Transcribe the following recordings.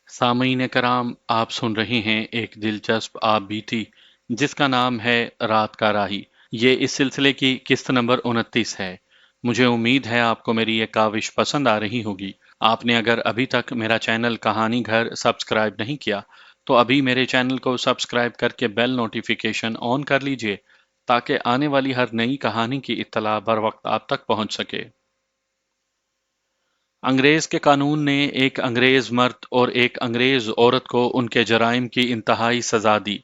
सामीन कराम, आप सुन रहे हैं एक दिलचस्प आप बीती जिसका नाम है रात का राही। ये इस सिलसिले की किस्त नंबर 29 है। मुझे उम्मीद है आपको मेरी ये काविश पसंद आ रही होगी। आपने अगर अभी तक मेरा चैनल कहानी घर सब्सक्राइब नहीं किया तो अभी मेरे चैनल को सब्सक्राइब करके बेल नोटिफिकेशन ऑन कर लीजिए ताकि आने वाली हर नई कहानी की इत्तला बर वक्त आप तक पहुंच सके। अंग्रेज के कानून ने एक अंग्रेज मर्द और एक अंग्रेज औरत को उनके जराइम की इंतहाई सजा दी।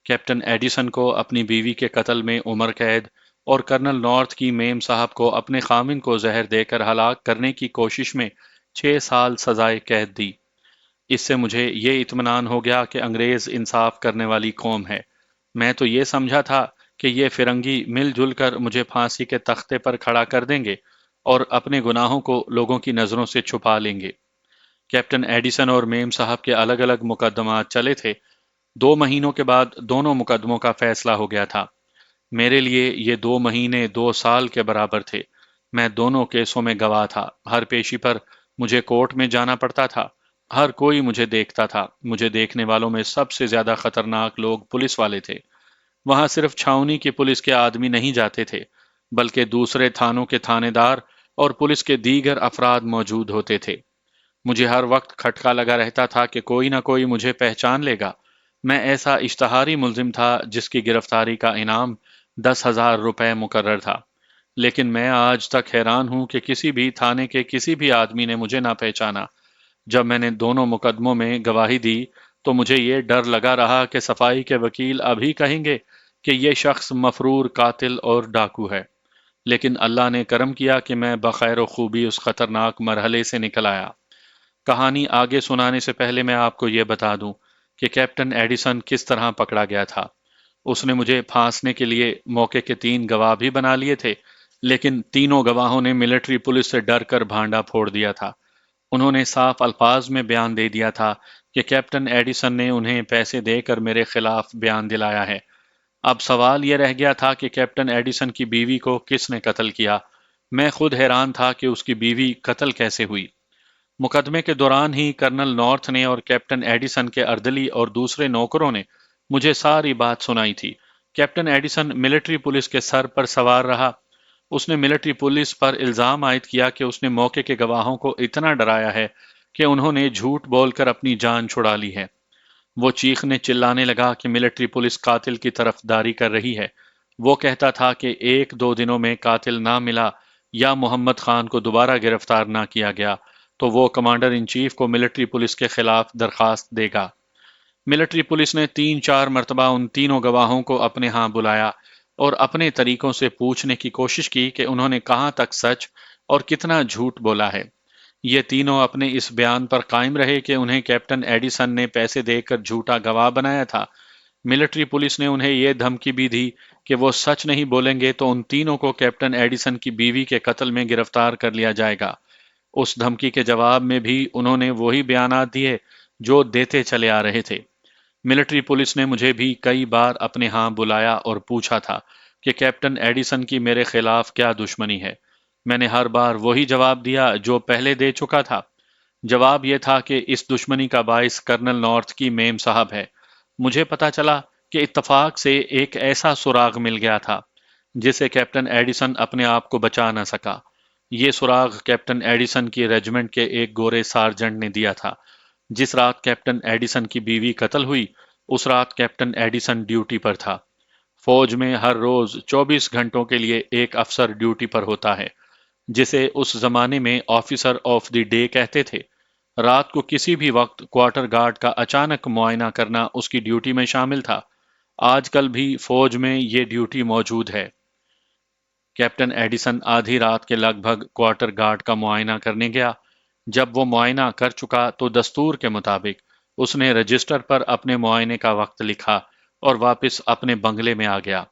कैप्टन एडिसन को अपनी बीवी के कत्ल में उम्र कैद और कर्नल नॉर्थ की मेम साहब को अपने खामिन को जहर देकर हलाक करने की कोशिश में 6 साल सजाए कैद दी। इससे मुझे ये इत्मीनान हो गया कि अंग्रेज इंसाफ करने वाली कौम है। मैं तो ये समझा था कि ये फिरंगी मिलजुल कर मुझे फांसी के तख्ते पर खड़ा कर देंगे और अपने गुनाहों को लोगों की नज़रों से छुपा लेंगे। कैप्टन एडिसन और मेम साहब के अलग अलग मुकदमात चले थे। 2 महीनों के बाद दोनों मुकदमों का फैसला हो गया था। मेरे लिए ये 2 महीने 2 साल के बराबर थे। मैं दोनों केसों में गवाह था। हर पेशी पर मुझे कोर्ट में जाना पड़ता था। हर कोई मुझे देखता था। मुझे देखने वालों में सबसे ज्यादा खतरनाक लोग पुलिस वाले थे। वहां सिर्फ छावनी की पुलिस के आदमी नहीं जाते थे, बल्कि दूसरे थानों के थानेदार और पुलिस के दीगर अफराद मौजूद होते थे। मुझे हर वक्त खटका लगा रहता था कि कोई ना कोई मुझे पहचान लेगा। मैं ऐसा इश्तहारी मुलजिम था जिसकी गिरफ्तारी का इनाम 10,000 रुपए मुकर्रर था। लेकिन मैं आज तक हैरान हूं कि किसी भी थाने के किसी भी आदमी ने मुझे ना पहचाना। जब मैंने दोनों मुकदमों में गवाही दी तो मुझे ये डर लगा रहा कि सफाई के वकील अभी कहेंगे कि ये शख्स मफरूर कातिल और डाकू है। लेकिन अल्लाह ने करम किया कि मैं बखैर खूबी उस खतरनाक मरहले से निकल आया। कहानी आगे सुनाने से पहले मैं आपको ये बता दूं कि कैप्टन एडिसन किस तरह पकड़ा गया था। उसने मुझे फांसने के लिए मौके के 3 गवाह भी बना लिए थे, लेकिन तीनों गवाहों ने मिलिट्री पुलिस से डर कर भांडा फोड़ दिया था। उन्होंने साफ अल्फाज में बयान दे दिया था कि कैप्टन एडिसन ने उन्हें पैसे देकर मेरे खिलाफ बयान दिलाया है। अब सवाल यह रह गया था कि कैप्टन एडिसन की बीवी को किसने कत्ल किया। मैं खुद हैरान था कि उसकी बीवी कत्ल कैसे हुई। मुकदमे के दौरान ही कर्नल नॉर्थ ने और कैप्टन एडिसन के अर्दली और दूसरे नौकरों ने मुझे सारी बात सुनाई थी। कैप्टन एडिसन मिलिट्री पुलिस के सर पर सवार रहा। उसने मिलिट्री पुलिस पर इल्जाम आयद किया कि उसने मौके के गवाहों को इतना डराया है कि उन्होंने झूठ बोलकर अपनी जान छुड़ा ली है। वो चीखने चिल्लाने लगा कि मिलिट्री पुलिस कातिल की तरफदारी कर रही है। वो कहता था कि 1-2 दिनों में कातिल ना मिला या मोहम्मद खान को दोबारा गिरफ्तार ना किया गया तो वो कमांडर इन चीफ को मिलिट्री पुलिस के खिलाफ दरखास्त देगा। मिलिट्री पुलिस ने 3-4 मरतबा उन तीनों गवाहों को अपने यहाँ बुलाया और अपने तरीकों से पूछने की कोशिश की कि उन्होंने कहाँ तक सच और कितना झूठ बोला है। ये तीनों अपने इस बयान पर कायम रहे कि उन्हें कैप्टन एडिसन ने पैसे देकर झूठा गवाह बनाया था। मिलिट्री पुलिस ने उन्हें यह धमकी भी दी कि वो सच नहीं बोलेंगे तो उन तीनों को कैप्टन एडिसन की बीवी के कत्ल में गिरफ्तार कर लिया जाएगा। उस धमकी के जवाब में भी उन्होंने वही बयानात दिए जो देते चले आ रहे थे। मिलिट्री पुलिस ने मुझे भी कई बार अपने यहाँ बुलाया और पूछा था कि कैप्टन एडिसन की मेरे खिलाफ क्या दुश्मनी है। मैंने हर बार वही जवाब दिया जो पहले दे चुका था। जवाब यह था कि इस दुश्मनी का बाइस कर्नल नॉर्थ की मेम साहब है। मुझे पता चला कि इत्तफाक से एक ऐसा सुराग मिल गया था जिसे कैप्टन एडिसन अपने आप को बचा न सका। ये सुराग कैप्टन एडिसन की रेजिमेंट के एक गोरे सार्जेंट ने दिया था। जिस रात कैप्टन एडिसन की बीवी कत्ल हुई उस रात कैप्टन एडिसन ड्यूटी पर था। फौज में हर रोज 24 घंटों के लिए एक अफसर ड्यूटी पर होता है जिसे उस जमाने में ऑफिसर ऑफ द डे कहते थे। रात को किसी भी वक्त क्वार्टर गार्ड का अचानक मुआयना करना उसकी ड्यूटी में शामिल था। आजकल भी फौज में ये ड्यूटी मौजूद है। कैप्टन एडिसन आधी रात के लगभग क्वार्टर गार्ड का मुआयना करने गया। जब वो मुआयना कर चुका तो दस्तूर के मुताबिक उसने रजिस्टर पर अपने मुआयने का वक्त लिखा और वापस अपने बंगले में आ गया।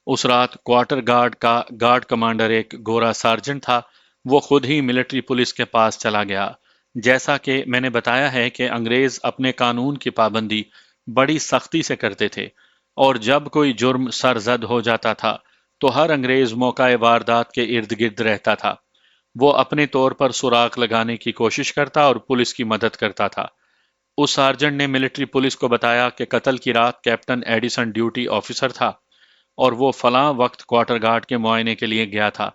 उस रात क्वार्टर गार्ड का गार्ड कमांडर एक गोरा सार्जेंट था। वो खुद ही मिलिट्री पुलिस के पास चला गया। जैसा कि मैंने बताया है कि अंग्रेज अपने कानून की पाबंदी बड़ी सख्ती से करते थे और जब कोई जुर्म सरजद हो जाता था तो हर अंग्रेज मौका वारदात के इर्द गिर्द रहता था। वो अपने तौर पर सुराग लगाने की कोशिश करता और पुलिस की मदद करता था। उस सार्जेंट ने मिलिट्री पुलिस को बताया कि कत्ल की रात कैप्टन एडिसन ड्यूटी ऑफिसर था और वो फलां वक्त क्वार्टर गार्ड के मुआयने के लिए गया था।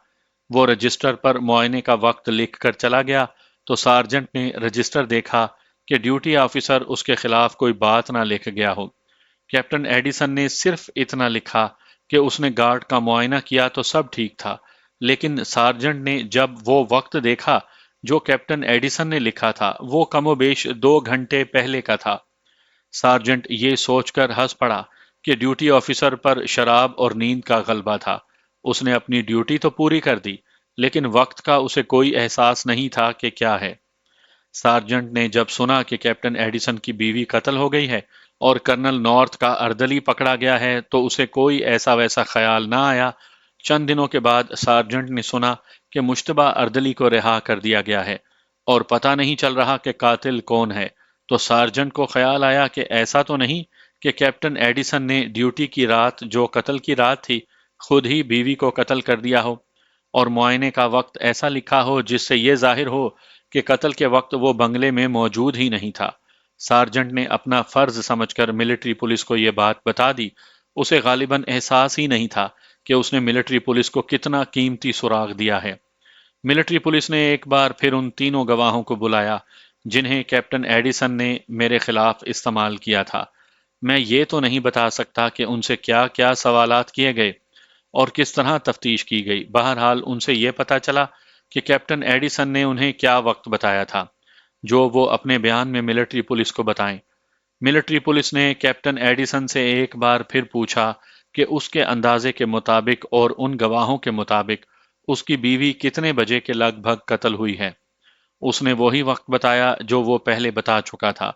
वो रजिस्टर पर मुआयने का वक्त लिख कर चला गया तो सार्जेंट ने रजिस्टर देखा कि ड्यूटी ऑफिसर उसके खिलाफ कोई बात ना लिख गया हो। कैप्टन एडिसन ने सिर्फ इतना लिखा कि उसने गार्ड का मुआयना किया तो सब ठीक था, लेकिन सार्जेंट ने जब वो वक्त देखा जो कैप्टन एडिसन ने लिखा था, वो कमोबेश 2 घंटे पहले का था। सार्जेंट ये सोचकर हंस पड़ा कि ड्यूटी ऑफिसर पर शराब और नींद का गलबा था। उसने अपनी ड्यूटी तो पूरी कर दी, लेकिन वक्त का उसे कोई एहसास नहीं था कि क्या है। सार्जेंट ने जब सुना कि कैप्टन एडिसन की बीवी कत्ल हो गई है और कर्नल नॉर्थ का अर्दली पकड़ा गया है, तो उसे कोई ऐसा वैसा ख्याल ना आया। चंद दिनों के बाद सार्जेंट ने सुना कि मुश्तबा अर्दली को रिहा कर दिया गया है और पता नहीं चल रहा कि कातिल कौन है। तो सार्जेंट को ख्याल आया कि ऐसा तो नहीं कि कैप्टन एडिसन ने ड्यूटी की रात, जो कत्ल की रात थी, खुद ही बीवी को कत्ल कर दिया हो और मुआयने का वक्त ऐसा लिखा हो जिससे ये जाहिर हो कि कत्ल के वक्त वो बंगले में मौजूद ही नहीं था। सार्जेंट ने अपना फर्ज समझकर मिलिट्री पुलिस को ये बात बता दी। उसे गालिबन एहसास ही नहीं था कि उसने मिलिट्री पुलिस को कितना कीमती सुराग दिया है। मिलिट्री पुलिस ने एक बार फिर उन तीनों गवाहों को बुलाया जिन्हें कैप्टन एडिसन ने मेरे खिलाफ इस्तेमाल किया था। मैं ये तो नहीं बता सकता कि उनसे क्या क्या सवालात किए गए और किस तरह तफ्तीश की गई। बहरहाल उनसे यह पता चला कि कैप्टन एडिसन ने उन्हें क्या वक्त बताया था जो वो अपने बयान में मिलिट्री पुलिस को बताएं। मिलिट्री पुलिस ने कैप्टन एडिसन से एक बार फिर पूछा कि उसके अंदाजे के मुताबिक और उन गवाहों के मुताबिक उसकी बीवी कितने बजे के लगभग कत्ल हुई है। उसने वही वक्त बताया जो वो पहले बता चुका था।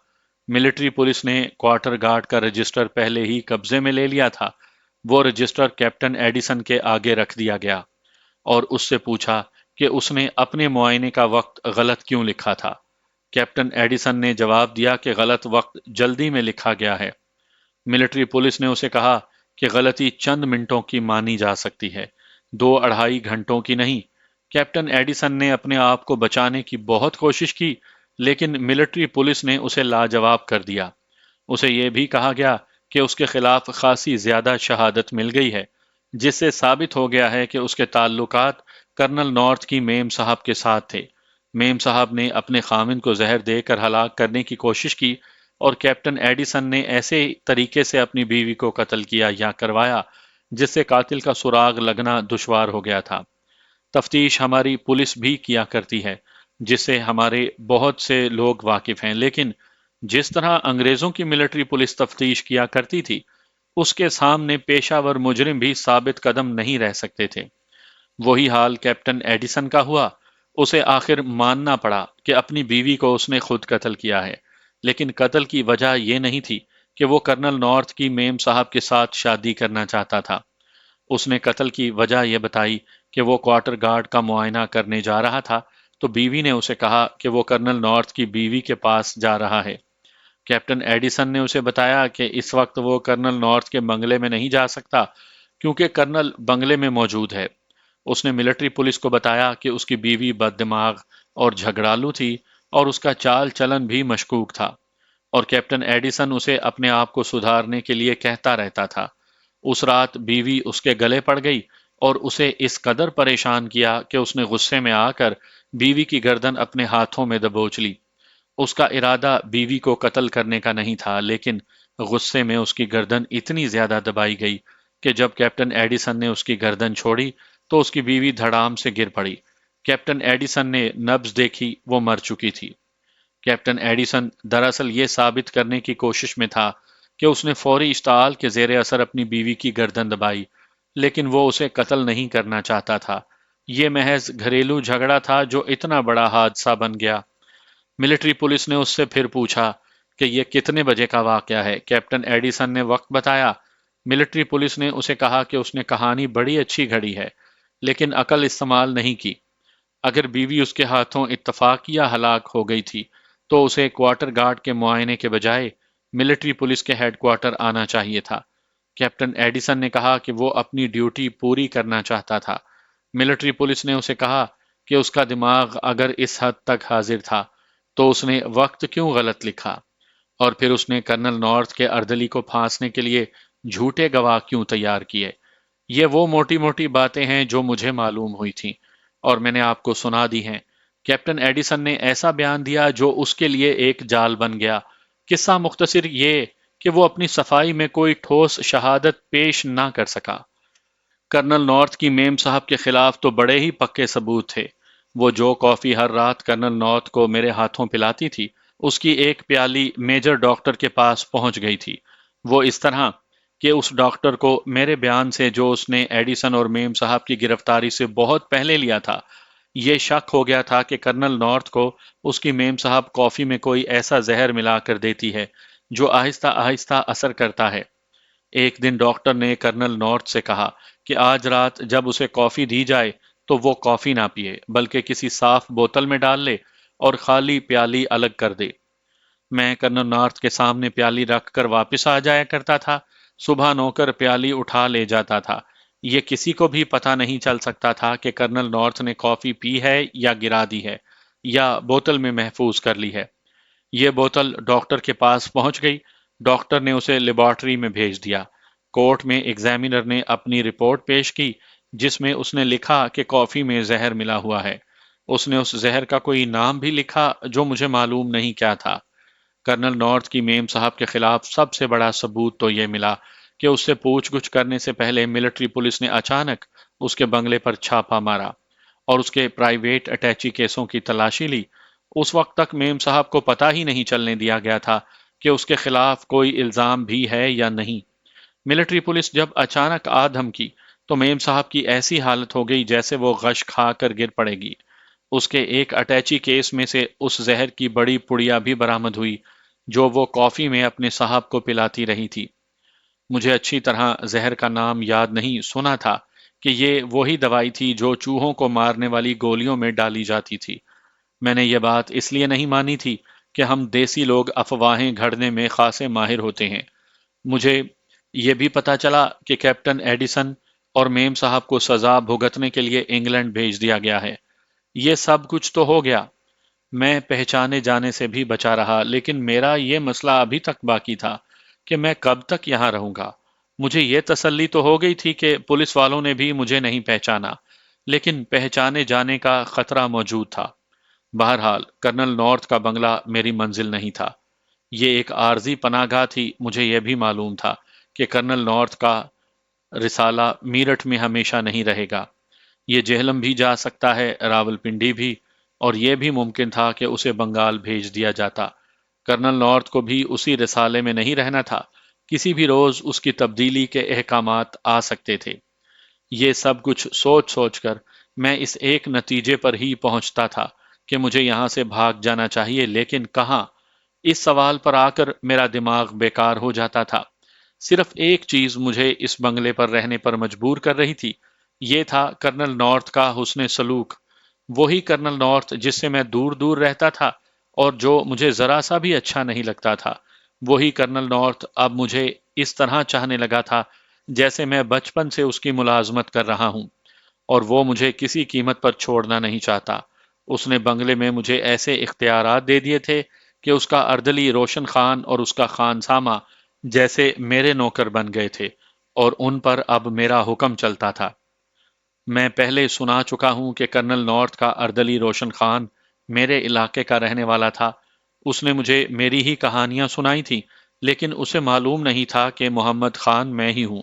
मिलिट्री पुलिस ने क्वार्टर गार्ड का रजिस्टर पहले ही कब्जे में ले लिया था। वो रजिस्टर कैप्टन एडिसन के आगे रख दिया गया और उससे पूछा कि उसने अपने मुआयने का वक्त गलत क्यों लिखा था। कैप्टन एडिसन ने जवाब दिया कि गलत वक्त जल्दी में लिखा गया है। मिलिट्री पुलिस ने उसे कहा कि गलती चंद मिनटों की मानी जा सकती है, 2-2.5 घंटों की नहीं। कैप्टन एडिसन ने अपने आप को बचाने की बहुत कोशिश की, लेकिन मिलिट्री पुलिस ने उसे लाजवाब कर दिया। उसे यह भी कहा गया कि उसके खिलाफ खासी ज्यादा शहादत मिल गई है, जिससे साबित हो गया है कि उसके ताल्लुकात कर्नल नॉर्थ की मेम साहब के साथ थे। मेम साहब ने अपने खामिन को जहर देकर हलाक करने की कोशिश की और कैप्टन एडिसन ने ऐसे तरीके से अपनी बीवी को कत्ल किया या करवाया जिससे कातिल का सुराग लगना दुश्वार हो गया था। तफ्तीश हमारी पुलिस भी किया करती है, जिससे हमारे बहुत से लोग वाकिफ हैं, लेकिन जिस तरह अंग्रेजों की मिलिट्री पुलिस तफ्तीश किया करती थी, उसके सामने पेशावर मुजरिम भी साबित कदम नहीं रह सकते थे। वही हाल कैप्टन एडिसन का हुआ। उसे आखिर मानना पड़ा कि अपनी बीवी को उसने खुद कत्ल किया है, लेकिन कत्ल की वजह यह नहीं थी कि वो कर्नल नॉर्थ की मेम साहब के साथ शादी करना चाहता था। उसने कत्ल की वजह यह बताई कि वो क्वार्टर गार्ड का मुआयना करने जा रहा था, तो बीवी ने उसे कहा कि वो कर्नल नॉर्थ की बीवी के पास जा रहा है। कैप्टन एडिसन ने उसे बताया कि इस वक्त वो कर्नल नॉर्थ के बंगले में नहीं जा सकता क्योंकि कर्नल बंगले में मौजूद है। उसने मिलिट्री पुलिस को बताया कि उसकी बीवी बददिमाग और झगड़ालू थी और उसका चाल चलन भी मशकूक था और कैप्टन एडिसन उसे अपने आप को सुधारने के लिए कहता रहता था। उस रात बीवी उसके गले पड़ गई और उसे इस कदर परेशान किया कि उसने गुस्से में आकर बीवी की गर्दन अपने हाथों में दबोच ली। उसका इरादा बीवी को कत्ल करने का नहीं था, लेकिन गुस्से में उसकी गर्दन इतनी ज्यादा दबाई गई कि जब कैप्टन एडिसन ने उसकी गर्दन छोड़ी तो उसकी बीवी धड़ाम से गिर पड़ी। कैप्टन एडिसन ने नब्ज देखी, वो मर चुकी थी। कैप्टन एडिसन दरअसल ये साबित करने की कोशिश में था कि उसने फौरी इश्ताल के जेर असर अपनी बीवी की गर्दन दबाई, लेकिन वो उसे कत्ल नहीं करना चाहता था। ये महज घरेलू झगड़ा था जो इतना बड़ा हादसा बन गया। मिलिट्री पुलिस ने उससे फिर पूछा कि यह कितने बजे का वाकया है। कैप्टन एडिसन ने वक्त बताया। मिलिट्री पुलिस ने उसे कहा कि उसने कहानी बड़ी अच्छी घड़ी है, लेकिन अकल इस्तेमाल नहीं की। अगर बीवी उसके हाथों इत्तफाकिया हलाक हो गई थी, तो उसे क्वार्टर गार्ड के मुआयने के बजाय मिलिट्री पुलिस के हेडक्वार्टर आना चाहिए था। कैप्टन एडिसन ने कहा कि वो अपनी ड्यूटी पूरी करना चाहता था। मिलिट्री पुलिस ने उसे कहा कि उसका दिमाग अगर इस हद तक हाजिर था, तो उसने वक्त क्यों गलत लिखा। اور پھر اس نے کرنل نارتھ کے اردلی کو پھانسنے کے لیے جھوٹے گواہ کیوں تیار کیے؟ یہ وہ موٹی موٹی باتیں ہیں جو مجھے معلوم ہوئی تھیں اور میں نے آپ کو سنا دی ہیں۔ کیپٹن ایڈیسن نے ایسا بیان دیا جو اس کے لیے ایک جال بن گیا۔ قصہ مختصر یہ کہ وہ اپنی صفائی میں کوئی ٹھوس شہادت پیش نہ کر سکا۔ کرنل نارتھ کی میم صاحب کے خلاف تو بڑے ہی پکے ثبوت تھے۔ وہ جو کافی ہر رات کرنل نارتھ کو میرے ہاتھوں پلاتی تھی، اس کی ایک پیالی میجر ڈاکٹر کے پاس پہنچ گئی تھی۔ وہ اس طرح کہ اس ڈاکٹر کو میرے بیان سے جو اس نے ایڈیسن اور میم صاحب کی گرفتاری سے بہت پہلے لیا تھا، یہ شک ہو گیا تھا کہ کرنل نارتھ کو اس کی میم صاحب کافی میں کوئی ایسا زہر ملا کر دیتی ہے جو آہستہ آہستہ اثر کرتا ہے۔ ایک دن ڈاکٹر نے کرنل نارتھ سے کہا کہ آج رات جب اسے کافی دی جائے تو وہ کافی نہ پیے بلکہ کسی صاف بوتل میں ڈال لے اور خالی پیالی الگ کر دے۔ میں کرنل نارتھ کے سامنے پیالی رکھ کر واپس آ جایا کرتا تھا۔ صبح نوکر پیالی اٹھا لے جاتا تھا۔ یہ کسی کو بھی پتہ نہیں چل سکتا تھا کہ کرنل نارتھ نے کافی پی ہے یا گرا دی ہے یا بوتل میں محفوظ کر لی ہے۔ یہ بوتل ڈاکٹر کے پاس پہنچ گئی۔ ڈاکٹر نے اسے لیبارٹری میں بھیج دیا۔ کورٹ میں ایگزامینر نے اپنی رپورٹ پیش کی جس میں اس نے لکھا کہ کافی میں زہر ملا ہوا ہے۔ اس نے اس زہر کا کوئی نام بھی لکھا جو مجھے معلوم نہیں کیا تھا۔ کرنل نارتھ کی میم صاحب کے خلاف سب سے بڑا ثبوت تو یہ ملا کہ اس سے پوچھ گچھ کرنے سے پہلے ملٹری پولیس نے اچانک اس کے بنگلے پر چھاپا مارا اور اس کے پرائیویٹ اٹیچی کیسوں کی تلاشی لی۔ اس وقت تک میم صاحب کو پتہ ہی نہیں چلنے دیا گیا تھا کہ اس کے خلاف کوئی الزام بھی ہے یا نہیں۔ ملٹری پولیس جب اچانک آ دھمکی تو میم صاحب کی ایسی حالت ہو گئی جیسے وہ غش کھا کر گر پڑے گی۔ اس کے ایک اٹیچی کیس میں سے اس زہر کی بڑی پڑیا بھی برآمد ہوئی جو وہ کافی میں اپنے صاحب کو پلاتی رہی تھی۔ مجھے اچھی طرح زہر کا نام یاد نہیں، سنا تھا کہ یہ وہی دوائی تھی جو چوہوں کو مارنے والی گولیوں میں ڈالی جاتی تھی۔ میں نے یہ بات اس لیے نہیں مانی تھی کہ ہم دیسی لوگ افواہیں گھڑنے میں خاصے ماہر ہوتے ہیں۔ مجھے یہ بھی پتا چلا کہ کیپٹن ایڈیسن اور میم صاحب کو سزا بھگتنے کے لیے انگلینڈ بھیج دیا گیا ہے۔ یہ سب کچھ تو ہو گیا، میں پہچانے جانے سے بھی بچا رہا، لیکن میرا یہ مسئلہ ابھی تک باقی تھا کہ میں کب تک یہاں رہوں گا۔ مجھے یہ تسلی تو ہو گئی تھی کہ پولیس والوں نے بھی مجھے نہیں پہچانا، لیکن پہچانے جانے کا خطرہ موجود تھا۔ بہرحال کرنل نارتھ کا بنگلہ میری منزل نہیں تھا، یہ ایک عارضی پناہ گاہ تھی۔ مجھے یہ بھی معلوم تھا کہ کرنل نارتھ کا رسالہ میرٹھ میں ہمیشہ نہیں رہے گا۔ یہ جہلم بھی جا سکتا ہے، راولپنڈی بھی، اور یہ بھی ممکن تھا کہ اسے بنگال بھیج دیا جاتا۔ کرنل نارتھ کو بھی اسی رسالے میں نہیں رہنا تھا، کسی بھی روز اس کی تبدیلی کے احکامات آ سکتے تھے۔ یہ سب کچھ سوچ سوچ کر میں اس ایک نتیجے پر ہی پہنچتا تھا کہ مجھے یہاں سے بھاگ جانا چاہیے، لیکن کہاں؟ اس سوال پر آ کر میرا دماغ بیکار ہو جاتا تھا۔ صرف ایک چیز مجھے اس بنگلے پر رہنے پر مجبور کر رہی تھی، یہ تھا کرنل نارتھ کا حسن سلوک۔ وہی کرنل نارتھ جس سے میں دور دور رہتا تھا اور جو مجھے ذرا سا بھی اچھا نہیں لگتا تھا، وہی کرنل نارتھ اب مجھے اس طرح چاہنے لگا تھا جیسے میں بچپن سے اس کی ملازمت کر رہا ہوں، اور وہ مجھے کسی قیمت پر چھوڑنا نہیں چاہتا۔ اس نے بنگلے میں مجھے ایسے اختیارات دے دیے تھے کہ اس کا اردلی روشن خان اور اس کا خانسامہ جیسے میرے نوکر بن گئے تھے اور ان پر اب میرا حکم چلتا تھا۔ میں پہلے سنا چکا ہوں کہ کرنل نارتھ کا اردلی روشن خان میرے علاقے کا رہنے والا تھا۔ اس نے مجھے میری ہی کہانیاں سنائی تھیں، لیکن اسے معلوم نہیں تھا کہ محمد خان میں ہی ہوں۔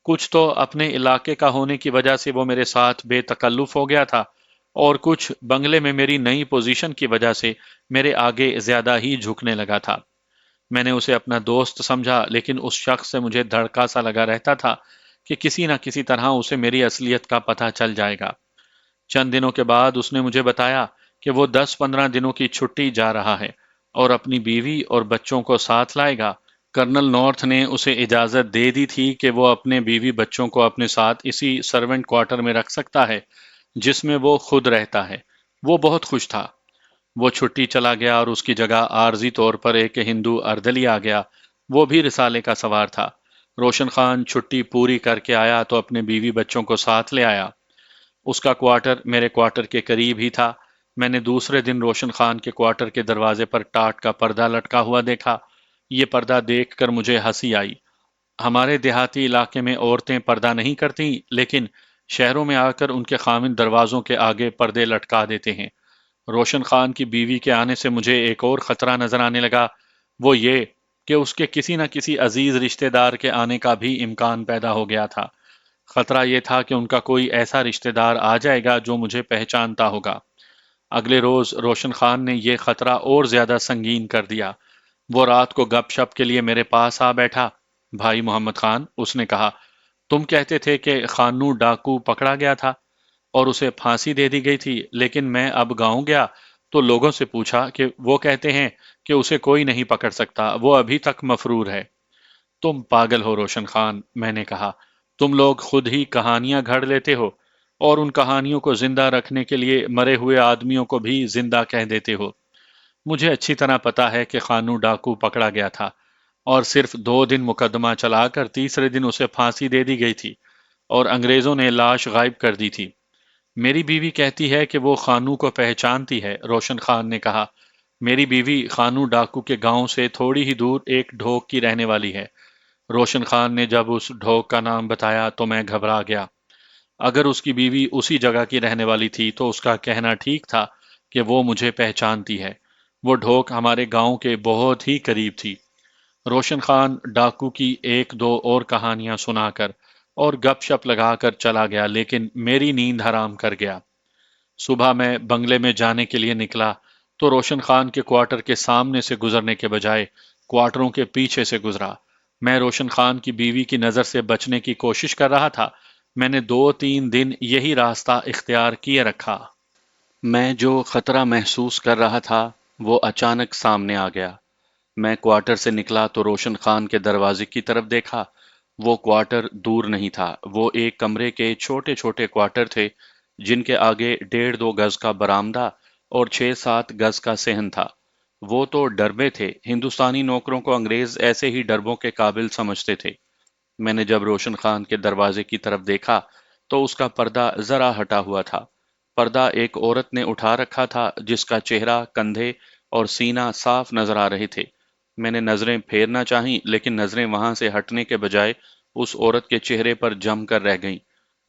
کچھ تو اپنے علاقے کا ہونے کی وجہ سے وہ میرے ساتھ بے تکلف ہو گیا تھا، اور کچھ بنگلے میں میری نئی پوزیشن کی وجہ سے میرے آگے زیادہ ہی جھکنے لگا تھا۔ میں نے اسے اپنا دوست سمجھا، لیکن اس شخص سے مجھے دھڑکا سا لگا رہتا تھا کہ کسی نہ کسی طرح اسے میری اصلیت کا پتہ چل جائے گا۔ چند دنوں کے بعد اس نے مجھے بتایا کہ وہ 10-15 دنوں کی چھٹی جا رہا ہے اور اپنی بیوی اور بچوں کو ساتھ لائے گا۔ کرنل نارتھ نے اسے اجازت دے دی تھی کہ وہ اپنے بیوی بچوں کو اپنے ساتھ اسی سرونٹ کوارٹر میں رکھ سکتا ہے جس میں وہ خود رہتا ہے۔ وہ بہت خوش تھا۔ وہ چھٹی چلا گیا اور اس کی جگہ عارضی طور پر ایک ہندو اردلی آ گیا۔ وہ بھی رسالے کا سوار تھا۔ روشن خان چھٹی پوری کر کے آیا تو اپنے بیوی بچوں کو ساتھ لے آیا۔ اس کا کوارٹر میرے کوارٹر کے قریب ہی تھا۔ میں نے دوسرے دن روشن خان کے کوارٹر کے دروازے پر ٹاٹ کا پردہ لٹکا ہوا دیکھا۔ یہ پردہ دیکھ کر مجھے ہنسی آئی۔ ہمارے دیہاتی علاقے میں عورتیں پردہ نہیں کرتی، لیکن شہروں میں آ کر ان کے خامن دروازوں کے آگے پردے لٹکا دیتے ہیں۔ روشن خان کی بیوی کے آنے سے مجھے ایک اور خطرہ نظر آنے لگا، وہ یہ کہ اس کے کسی نہ کسی عزیز رشتہ دار کے آنے کا بھی امکان پیدا ہو گیا تھا۔ خطرہ یہ تھا کہ ان کا کوئی ایسا رشتہ دار آ جائے گا جو مجھے پہچانتا ہوگا۔ اگلے روز روشن خان نے یہ خطرہ اور زیادہ سنگین کر دیا۔ وہ رات کو گپ شپ کے لیے میرے پاس آ بیٹھا۔ بھائی محمد خان، اس نے کہا، تم کہتے تھے کہ خانو ڈاکو پکڑا گیا تھا اور اسے پھانسی دے دی گئی تھی، لیکن میں اب گاؤں گیا تو لوگوں سے پوچھا کہ وہ کہتے ہیں کہ اسے کوئی نہیں پکڑ سکتا، وہ ابھی تک مفرور ہے۔ تم پاگل ہو روشن خان، میں نے کہا، تم لوگ خود ہی کہانیاں گھڑ لیتے ہو اور ان کہانیوں کو زندہ رکھنے کے لیے مرے ہوئے آدمیوں کو بھی زندہ کہہ دیتے ہو۔ مجھے اچھی طرح پتا ہے کہ خانو ڈاکو پکڑا گیا تھا اور صرف 2 دن مقدمہ چلا کر تیسرے دن اسے پھانسی دے دی گئی تھی اور انگریزوں نے لاش غائب کر دی تھی۔ میری بیوی کہتی ہے کہ وہ خانو کو پہچانتی ہے، روشن خان نے کہا۔ میری بیوی خانو ڈاکو کے گاؤں سے تھوڑی ہی دور ایک ڈھوک کی رہنے والی ہے۔ روشن خان نے جب اس ڈھوک کا نام بتایا تو میں گھبرا گیا۔ اگر اس کی بیوی اسی جگہ کی رہنے والی تھی تو اس کا کہنا ٹھیک تھا کہ وہ مجھے پہچانتی ہے۔ وہ ڈھوک ہمارے گاؤں کے بہت ہی قریب تھی۔ روشن خان ڈاکو کی ایک دو اور کہانیاں سنا کر اور گپ شپ لگا کر چلا گیا، لیکن میری نیند حرام کر گیا۔ صبح میں بنگلے میں جانے کے لیے نکلا تو روشن خان کے کوارٹر کے سامنے سے گزرنے کے بجائے کوارٹروں کے پیچھے سے گزرا۔ میں روشن خان کی بیوی کی نظر سے بچنے کی کوشش کر رہا تھا۔ میں نے 2-3 دن یہی راستہ اختیار کیے رکھا۔ میں جو خطرہ محسوس کر رہا تھا وہ اچانک سامنے آ گیا۔ میں کوارٹر سے نکلا تو روشن خان کے دروازے کی طرف دیکھا۔ وہ کوارٹر دور نہیں تھا، وہ ایک کمرے کے چھوٹے چھوٹے کوارٹر تھے جن کے آگے 1.5-2 گز کا برآمدہ اور 6-7 گز کا صحن تھا۔ وہ تو ڈربے تھے، ہندوستانی نوکروں کو انگریز ایسے ہی ڈربوں کے قابل سمجھتے تھے۔ میں نے جب روشن خان کے دروازے کی طرف دیکھا تو اس کا پردہ ذرا ہٹا ہوا تھا۔ پردہ ایک عورت نے اٹھا رکھا تھا جس کا چہرہ، کندھے اور سینہ صاف نظر آ رہے تھے۔ میں نے نظریں پھیرنا چاہیں لیکن نظریں وہاں سے ہٹنے کے بجائے اس عورت کے چہرے پر جم کر رہ گئیں۔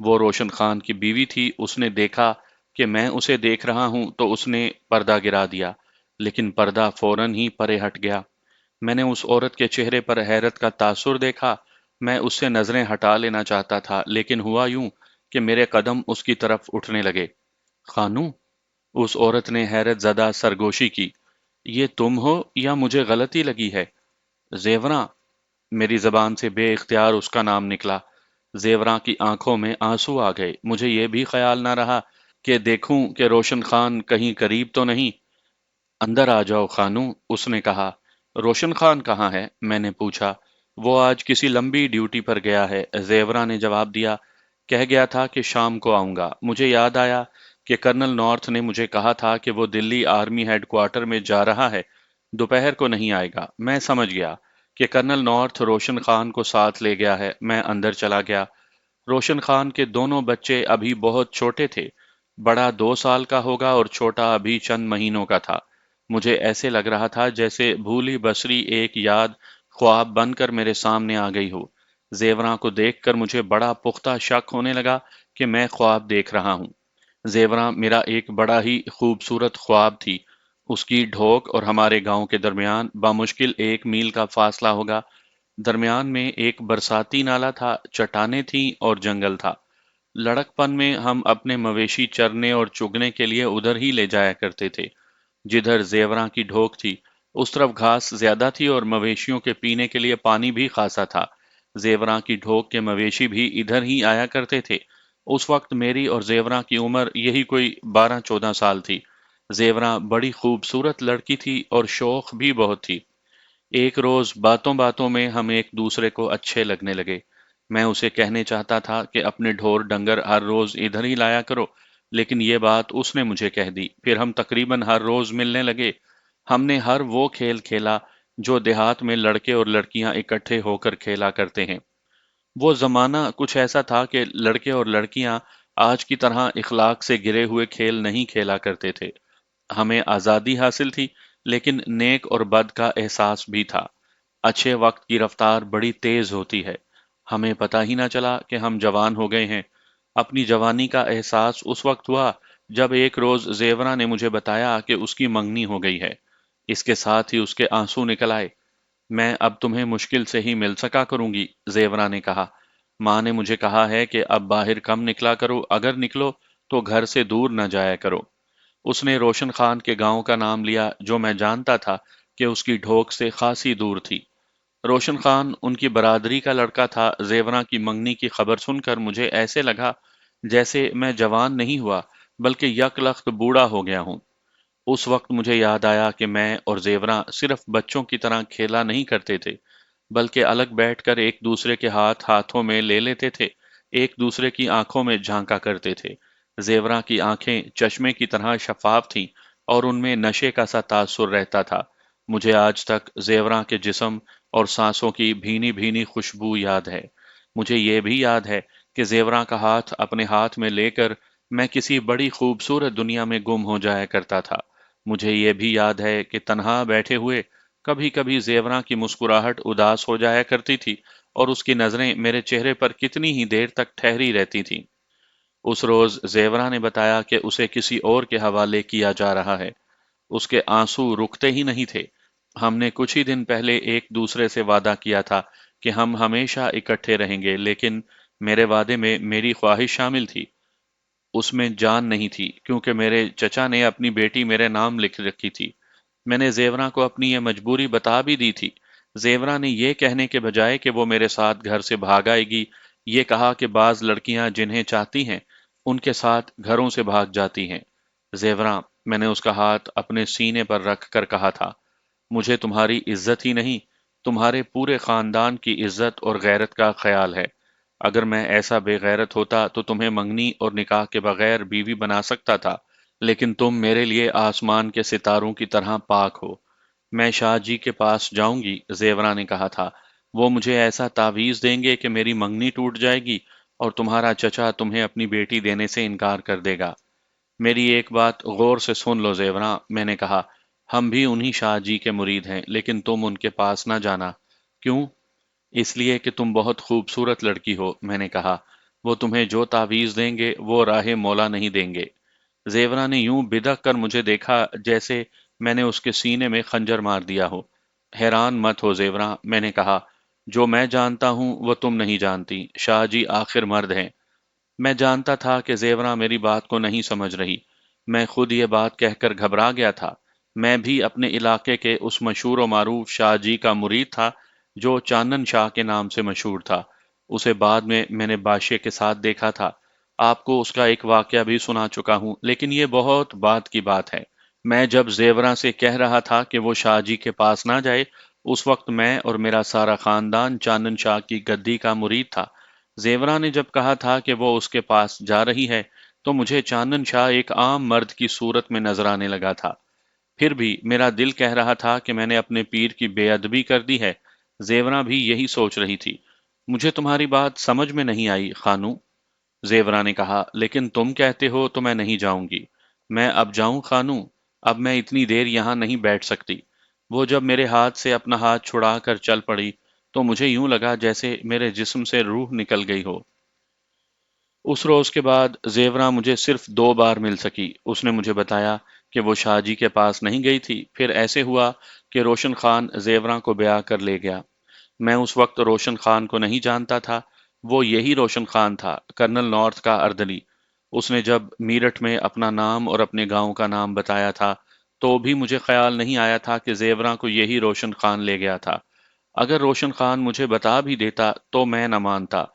وہ روشن خان کی بیوی تھی۔ اس نے دیکھا کہ میں اسے دیکھ رہا ہوں تو اس نے پردہ گرا دیا، لیکن پردہ فوراً ہی پرے ہٹ گیا۔ میں نے اس عورت کے چہرے پر حیرت کا تاثر دیکھا۔ میں اس سے نظریں ہٹا لینا چاہتا تھا، لیکن ہوا یوں کہ میرے قدم اس کی طرف اٹھنے لگے۔ خانو، اس عورت نے حیرت زدہ سرگوشی کی، یہ تم ہو یا مجھے غلطی لگی ہے؟ زیوراں، میری زبان سے بے اختیار اس کا نام نکلا۔ زیوراں کی آنکھوں میں آنسو آ گئے۔ مجھے یہ بھی خیال نہ رہا کہ دیکھوں کہ روشن خان کہیں قریب تو نہیں۔ اندر آ جاؤ خانو، اس نے کہا۔ روشن خان کہاں ہے؟ میں نے پوچھا۔ وہ آج کسی لمبی ڈیوٹی پر گیا ہے، زیورا نے جواب دیا۔ کہہ گیا تھا کہ شام کو آؤں گا۔ مجھے یاد آیا کہ کرنل نارتھ نے مجھے کہا تھا کہ وہ دلی آرمی ہیڈ کوارٹر میں جا رہا ہے، دوپہر کو نہیں آئے گا۔ میں سمجھ گیا کہ کرنل نارتھ روشن خان کو ساتھ لے گیا ہے۔ میں اندر چلا گیا۔ روشن خان کے دونوں بچے ابھی بہت چھوٹے تھے۔ بڑا 2 سال کا ہوگا اور چھوٹا ابھی چند مہینوں کا تھا۔ مجھے ایسے لگ رہا تھا جیسے بھولی بسری ایک یاد خواب بن کر میرے سامنے آ گئی ہو۔ زیوراں کو دیکھ کر مجھے بڑا پختہ شک ہونے لگا کہ میں خواب دیکھ رہا ہوں۔ زیوراں میرا ایک بڑا ہی خوبصورت خواب تھی۔ اس کی ڈھوک اور ہمارے گاؤں کے درمیان بامشکل 1 میل کا فاصلہ ہوگا۔ درمیان میں ایک برساتی نالا تھا، چٹانیں تھیں اور جنگل تھا۔ لڑک پن میں ہم اپنے مویشی چرنے اور چگنے کے لیے ادھر ہی لے جایا کرتے تھے۔ جدھر زیوراں کی ڈھوک تھی اس طرف گھاس زیادہ تھی اور مویشیوں کے پینے کے لیے پانی بھی خاصا تھا۔ زیوراں کی ڈھوک کے مویشی بھی ادھر ہی آیا کرتے تھے۔ اس وقت میری اور زیوراں کی عمر یہی کوئی 12-14 سال تھی۔ زیوراں بڑی خوبصورت لڑکی تھی اور شوخ بھی بہت تھی۔ ایک روز باتوں باتوں میں ہم ایک دوسرے کو اچھے لگنے لگے۔ میں اسے کہنے چاہتا تھا کہ اپنے ڈھور ڈنگر ہر روز ادھر ہی لایا کرو، لیکن یہ بات اس نے مجھے کہہ دی۔ پھر ہم تقریباً ہر روز ملنے لگے۔ ہم نے ہر وہ کھیل کھیلا جو دیہات میں لڑکے اور لڑکیاں اکٹھے ہو کر کھیلا کرتے ہیں۔ وہ زمانہ کچھ ایسا تھا کہ لڑکے اور لڑکیاں آج کی طرح اخلاق سے گرے ہوئے کھیل نہیں کھیلا کرتے تھے۔ ہمیں آزادی حاصل تھی، لیکن نیک اور بد کا احساس بھی تھا۔ अच्छे वक्त की रफ्तार बड़ी तेज होती है। हमें पता ही ना चला कि हम जवान हो गए हैं। अपनी जवानी का एहसास उस वक्त हुआ जब एक रोज जेवरा ने मुझे बताया कि उसकी मंगनी हो गई है। इसके साथ ही उसके आंसू निकल आए। मैं अब तुम्हें मुश्किल से ही मिल सका करूंगी, जेवरा ने कहा। माँ ने मुझे कहा है कि अब बाहर कम निकला करो, अगर निकलो तो घर से दूर न जाया करो। उसने रोशन खान के गांव का नाम लिया, जो मैं जानता था कि उसकी ढोक से खासी दूर थी। रोशन खान उनकी बरादरी का लड़का था। जेवरा की मंगनी की खबर सुनकर मुझे ऐसे लगा जैसे मैं जवान नहीं हुआ, बल्कि यकलख्त बूढ़ा हो गया हूँ। उस वक्त मुझे याद आया कि मैं और जेवरा सिर्फ बच्चों की तरह खेला नहीं करते थे, बल्कि अलग बैठकर एक दूसरे के हाथ हाथों में ले लेते थे, एक दूसरे की आंखों में झांका करते थे। जेवरा की आंखें चश्मे की तरह शफाफ थीं और उनमें नशे का सा तासुर रहता था। मुझे आज तक जेवरा के जिस्म और सांसों की भीनी भीनी खुशबू याद है। मुझे ये भी याद है कि जेवरा का हाथ अपने हाथ में लेकर मैं किसी बड़ी खूबसूरत दुनिया में गुम हो जाया करता था। मुझे ये भी याद है कि तन्हा बैठे हुए कभी कभी जेवरा की मुस्कुराहट उदास हो जाया करती थी और उसकी नजरें मेरे चेहरे पर कितनी ही देर तक ठहरी रहती थीं। उस रोज जेवरा ने बताया कि उसे किसी और के हवाले किया जा रहा है। उसके आंसू रुकते ही नहीं थे। हमने कुछ ही दिन पहले एक दूसरे से वादा किया था कि हम हमेशा इकट्ठे रहेंगे, लेकिन मेरे वादे में मेरी ख्वाहिश शामिल थी। उसमें जान नहीं थी, क्योंकि मेरे चचा ने अपनी बेटी मेरे नाम लिख रखी थी। मैंने जेवरा को अपनी ये मजबूरी बता भी दी थी। जेवरा ने ये कहने के बजाय कि वो मेरे साथ घर से भाग आएगी, ये कहा कि बाज लड़कियां जिन्हें चाहती हैं उनके साथ घरों से भाग जाती हैं। जेवरा, मैंने उसका हाथ अपने सीने पर रख कर कहा था, मुझे तुम्हारी इज्जत ही नहीं, तुम्हारे पूरे खानदान की इज्जत और गैरत का ख्याल है। अगर मैं ऐसा बेगैरत होता तो तुम्हें मंगनी और निकाह के बगैर बीवी बना सकता था, लेकिन तुम मेरे लिए आसमान के सितारों की तरह पाक हो। मैं शाह जी के पास जाऊंगी, जेवरा ने कहा था। वो मुझे ऐसा तावीज देंगे कि मेरी मंगनी टूट जाएगी और तुम्हारा चचा तुम्हें अपनी बेटी देने से इनकार कर देगा। मेरी एक बात गौर से सुन लो जेवरा, मैंने कहा। हम भी उन्हीं शाह जी के मुरीद हैं, लेकिन तुम उनके पास ना जाना। क्यों? इसलिए कि तुम बहुत खूबसूरत लड़की हो, मैंने कहा। वो तुम्हें जो तावीज देंगे वो राहे मौला नहीं देंगे। जेवरा ने यूं बिदक कर मुझे देखा जैसे मैंने उसके सीने में खंजर मार दिया हो। हैरान मत हो जेवरा, मैंने कहा। जो मैं जानता हूं वो तुम नहीं जानती। शाह जी आखिर मर्द हैं। मैं जानता था कि जेवरा मेरी बात को नहीं समझ रही। मैं खुद ये बात कहकर घबरा गया था। मैं भी अपने इलाके के उस मशहूर व मारूफ शाह जी का मुरीद था, जो चांदन शाह के नाम से मशहूर था। उसे बाद में मैंने बादशाह के साथ देखा था। आपको उसका एक वाकया भी सुना चुका हूँ, लेकिन ये बहुत बाद की बात है। मैं जब जेवरा से कह रहा था कि वो शाह जी के पास ना जाए, उस वक्त मैं और मेरा सारा खानदान चांदन शाह की गद्दी का मुरीद था। जेवरा ने जब कहा था कि वो उसके पास जा रही है, तो मुझे चांदन शाह एक आम मर्द की सूरत में नजर आने लगा था। फिर भी मेरा दिल कह रहा था कि मैंने अपने पीर की बेअदबी कर दी है। जेवरा भी यही सोच रही थी। मुझे तुम्हारी बात समझ में नहीं आई, खानू, जेवरा ने कहा। लेकिन तुम कहते हो तो मैं नहीं जाऊंगी। मैं अब जाऊं खानू? अब मैं इतनी देर यहां नहीं बैठ सकती। वो जब मेरे हाथ से अपना हाथ छुड़ा कर चल पड़ी, तो मुझे यूं लगा जैसे मेरे जिस्म से रूह निकल गई हो। उस रोज के बाद जेवरा मुझे सिर्फ 2 बार मिल सकी। उसने मुझे बताया कि वो शाहजी के पास नहीं गई थी। फिर ऐसे हुआ कि रोशन खान जेवरा को ब्याह कर ले गया। मैं उस वक्त रोशन खान को नहीं जानता था। वो यही रोशन खान था, कर्नल नॉर्थ का अर्दली। उसने जब मीरठ में अपना नाम और अपने गांव का नाम बताया था, तो भी मुझे ख्याल नहीं आया था कि जेवरा को यही रोशन खान ले गया था। अगर रोशन खान मुझे बता भी देता तो मैं न मानता।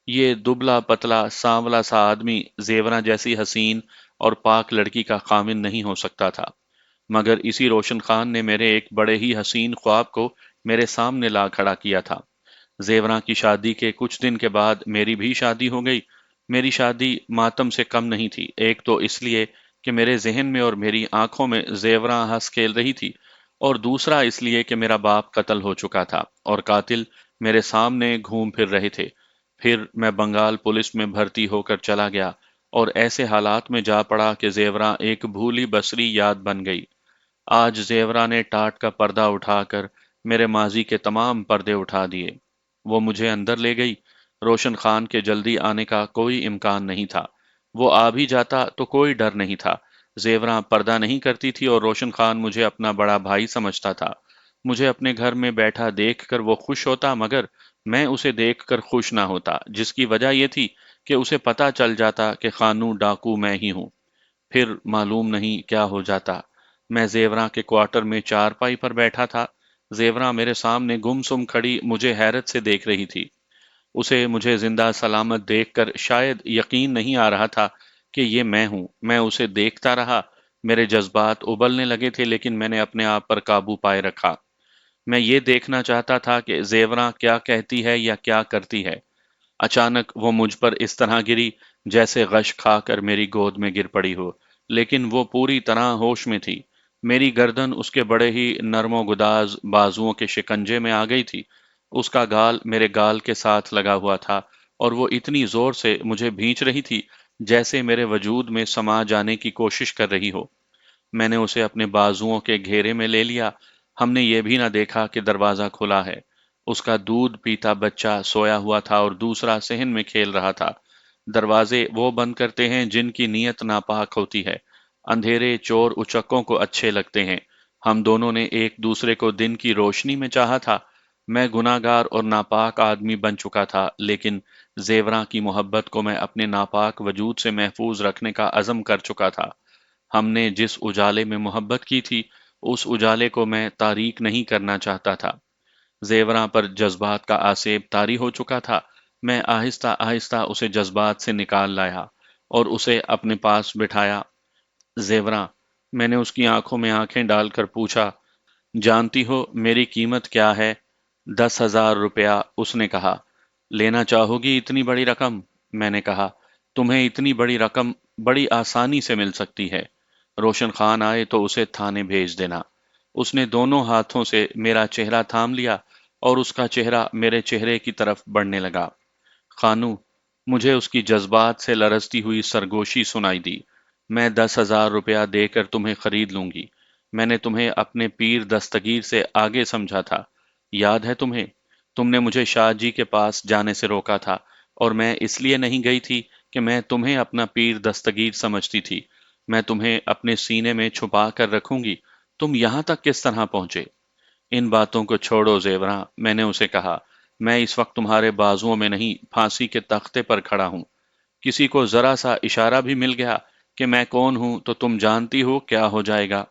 ये दुबला पतला सांवला सा आदमी जेवरा जैसी हसीन और पाक लड़की का खामिन नहीं हो सकता था। मगर इसी रोशन खान ने मेरे एक बड़े ही हसीन ख्वाब को मेरे सामने ला खड़ा किया था। जेवरा की शादी के कुछ दिन के बाद मेरी भी शादी हो गई। मेरी शादी मातम से कम नहीं थी। एक तो इसलिए कि मेरे जहन में और मेरी आंखों में जेवरा हंस खेल रही थी, और दूसरा इसलिए कि मेरा बाप कत्ल हो चुका था और कातिल मेरे सामने घूम फिर रहे थे। फिर मैं बंगाल पुलिस में भर्ती होकर चला गया और ऐसे हालात में जा पड़ा कि जेवरा एक भूली बसरी याद बन गई। आज जेवरा ने टाट का पर्दा उठाकर मेरे माजी के तमाम पर्दे उठा दिए। वो मुझे अंदर ले गई। रोशन खान के जल्दी आने का कोई इम्कान नहीं था। वो आ भी जाता तो कोई डर नहीं था। जेवरां पर्दा नहीं करती थी और रोशन खान मुझे अपना बड़ा भाई समझता था। मुझे अपने घर में बैठा देखकर वो खुश होता, मगर मैं उसे देखकर खुश ना होता, जिसकी वजह यह थी कि उसे पता चल जाता कि खानू डाकू मैं ही हूँ। फिर मालूम नहीं क्या हो जाता। मैं जेवरां के क्वार्टर में चारपाई पर बैठा था। जेवरां मेरे सामने गुमसुम खड़ी मुझे हैरत से देख रही थी। उसे मुझे जिंदा सलामत देखकर शायद यकीन नहीं आ रहा था कि ये मैं हूं। मैं उसे देखता रहा। मेरे जज्बात उबलने लगे थे, लेकिन मैंने अपने आप पर काबू पाए रखा। मैं ये देखना चाहता था कि जेवरां क्या कहती है या क्या करती है। अचानक वो मुझ पर इस तरह गिरी जैसे गश खाकर मेरी गोद में गिर पड़ी हो, लेकिन वो पूरी तरह होश में थी। मेरी गर्दन उसके बड़े ही नरमो गुदाज बाजुओं के शिकंजे में आ गई थी। उसका गाल मेरे गाल के साथ लगा हुआ था और वो इतनी जोर से मुझे भींच रही थी जैसे मेरे वजूद में समा जाने की कोशिश कर रही हो। मैंने उसे अपने बाजुओं के घेरे में ले लिया। हमने ये भी ना देखा कि दरवाजा खुला है। उसका दूध पीता बच्चा सोया हुआ था और दूसरा सहन में खेल रहा था। दरवाजे वो बंद करते हैं जिनकी नीयत नापाक होती है। अंधेरे चोर उचक्कों को अच्छे लगते हैं। हम दोनों ने एक दूसरे को दिन की रोशनी में चाहा था। मैं गुनाहगार और नापाक आदमी बन चुका था, लेकिन जेवरां की मोहब्बत को मैं अपने नापाक वजूद से महफूज रखने का अज़म कर चुका था। हमने जिस उजाले में मोहब्बत की थी, उस उजाले को मैं तारीक नहीं करना चाहता था। जेवरां पर जज्बात का आसेब तारी हो चुका था। मैं आहिस्ता आहिस्ता उसे जज्बात से निकाल लाया और उसे अपने पास बिठाया। जेवरां, मैंने उसकी आंखों में आंखें डालकर पूछा, जानती हो मेरी कीमत क्या है? 10,000 रुपया, उसने कहा। लेना चाहोगी इतनी बड़ी रकम? मैंने कहा, तुम्हें इतनी बड़ी रकम बड़ी आसानी से मिल सकती है। रोशन खान आए तो उसे थाने भेज देना। उसने दोनों हाथों से मेरा चेहरा थाम लिया और उसका चेहरा मेरे चेहरे की तरफ बढ़ने लगा। खानू, मुझे उसकी जज्बात से लरजती हुई सरगोशी सुनाई दी। मैं 10,000 रुपया देकर तुम्हें खरीद लूंगी। मैंने तुम्हें अपने पीर दस्तगीर से आगे समझा था। याद है तुम्हें? तुमने मुझे शाह जी के पास जाने से रोका था, और मैं इसलिए नहीं गई थी कि मैं तुम्हें अपना पीर दस्तगीर समझती थी। मैं तुम्हें अपने सीने में छुपा कर रखूंगी। तुम यहां तक किस तरह पहुंचे? इन बातों को छोड़ो जेवरा, मैंने उसे कहा। मैं इस वक्त तुम्हारे बाजुओं में नहीं, फांसी के तख्ते पर खड़ा हूं। किसी को जरा सा इशारा भी मिल गया कि मैं कौन हूं तो तुम जानती हो क्या हो जाएगा।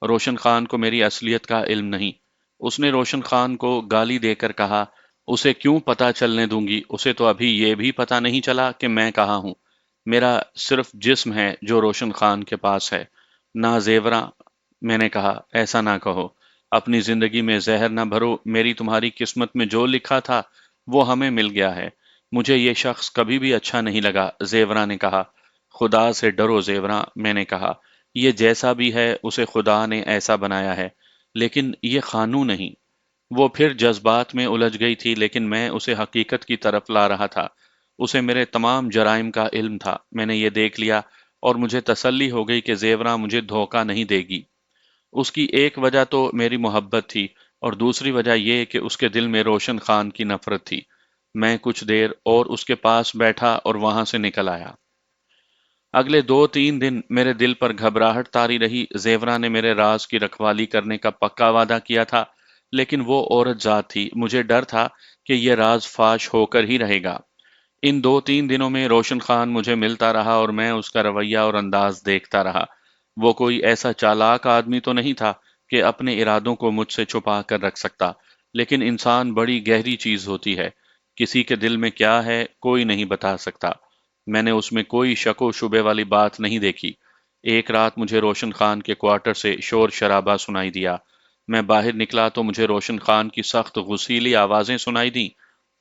रोशन खान को मेरी असलियत का इल्म नहीं। उसने रोशन खान को गाली देकर कहा, उसे क्यों पता चलने दूंगी? उसे तो अभी ये भी पता नहीं चला कि मैं कहाँ हूं। मेरा सिर्फ जिस्म है जो रोशन खान के पास है, ना जेवरा। मैंने कहा, ऐसा ना कहो। अपनी जिंदगी में जहर ना भरो। मेरी तुम्हारी किस्मत में जो लिखा था वो हमें मिल गया है। मुझे ये शख्स कभी भी अच्छा नहीं लगा, जेवरा ने कहा। खुदा से डरो जेवरा, मैंने कहा। ये जैसा भी है उसे खुदा ने ऐसा बनाया है, लेकिन ये खानू नहीं। वो फिर जज्बात में उलझ गई थी, लेकिन मैं उसे हकीकत की तरफ ला रहा था। उसे मेरे तमाम जराइम का इल्म था। मैंने ये देख लिया और मुझे तसल्ली हो गई कि जेवरा मुझे धोखा नहीं देगी। उसकी एक वजह तो मेरी मोहब्बत थी, और दूसरी वजह यह कि उसके दिल में रोशन खान की नफरत थी। मैं कुछ देर और उसके पास बैठा और वहां से निकल आया। अगले 2-3 दिन मेरे दिल पर घबराहट तारी रही। जेवरा ने मेरे राज की रखवाली करने का पक्का वादा किया था, लेकिन वो औरत जात थी। मुझे डर था कि यह राज फाश होकर ही रहेगा। इन 2-3 दिनों में रोशन खान मुझे मिलता रहा और मैं उसका रवैया और अंदाज देखता रहा। वो कोई ऐसा चालाक आदमी तो नहीं था कि अपने इरादों को मुझसे छुपा कर रख सकता, लेकिन इंसान बड़ी गहरी चीज होती है। किसी के दिल में क्या है कोई नहीं बता सकता। मैंने उसमें कोई शको शुबे वाली बात नहीं देखी। एक रात मुझे रोशन खान के क्वार्टर से शोर शराबा सुनाई दिया। मैं बाहर निकला तो मुझे रोशन खान की सख्त गुस्सीली आवाजें सुनाई दी।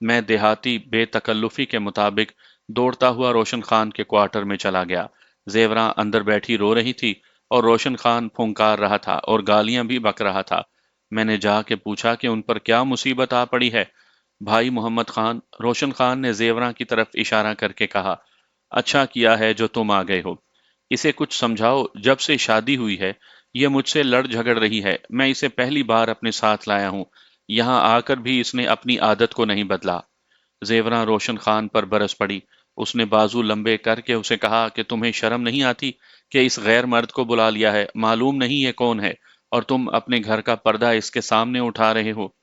मैं देहाती बेतकल्लुफी के मुताबिक दौड़ता हुआ रोशन खान के क्वार्टर में चला गया। जेवरा अंदर बैठी रो रही थी और रोशन खान फुंकार रहा था और गालियां भी बक रहा था। मैंने जाके पूछा कि उन पर क्या मुसीबत आ पड़ी है। भाई मोहम्मद खान, रोशन खान ने जेवरा की तरफ इशारा करके कहा, अच्छा किया है जो तुम आ गए हो। इसे कुछ समझाओ, जब से शादी हुई है ये मुझसे लड़ झगड़ रही है। मैं इसे पहली बार अपने साथ लाया हूँ। यहाँ आकर भी इसने अपनी आदत को नहीं बदला। जेवरां रोशन खान पर बरस पड़ी। उसने बाजू लंबे करके उसे कहा कि तुम्हें शर्म नहीं आती कि इस गैर मर्द को बुला लिया है, मालूम नहीं ये कौन है, और तुम अपने घर का पर्दा इसके सामने उठा रहे हो।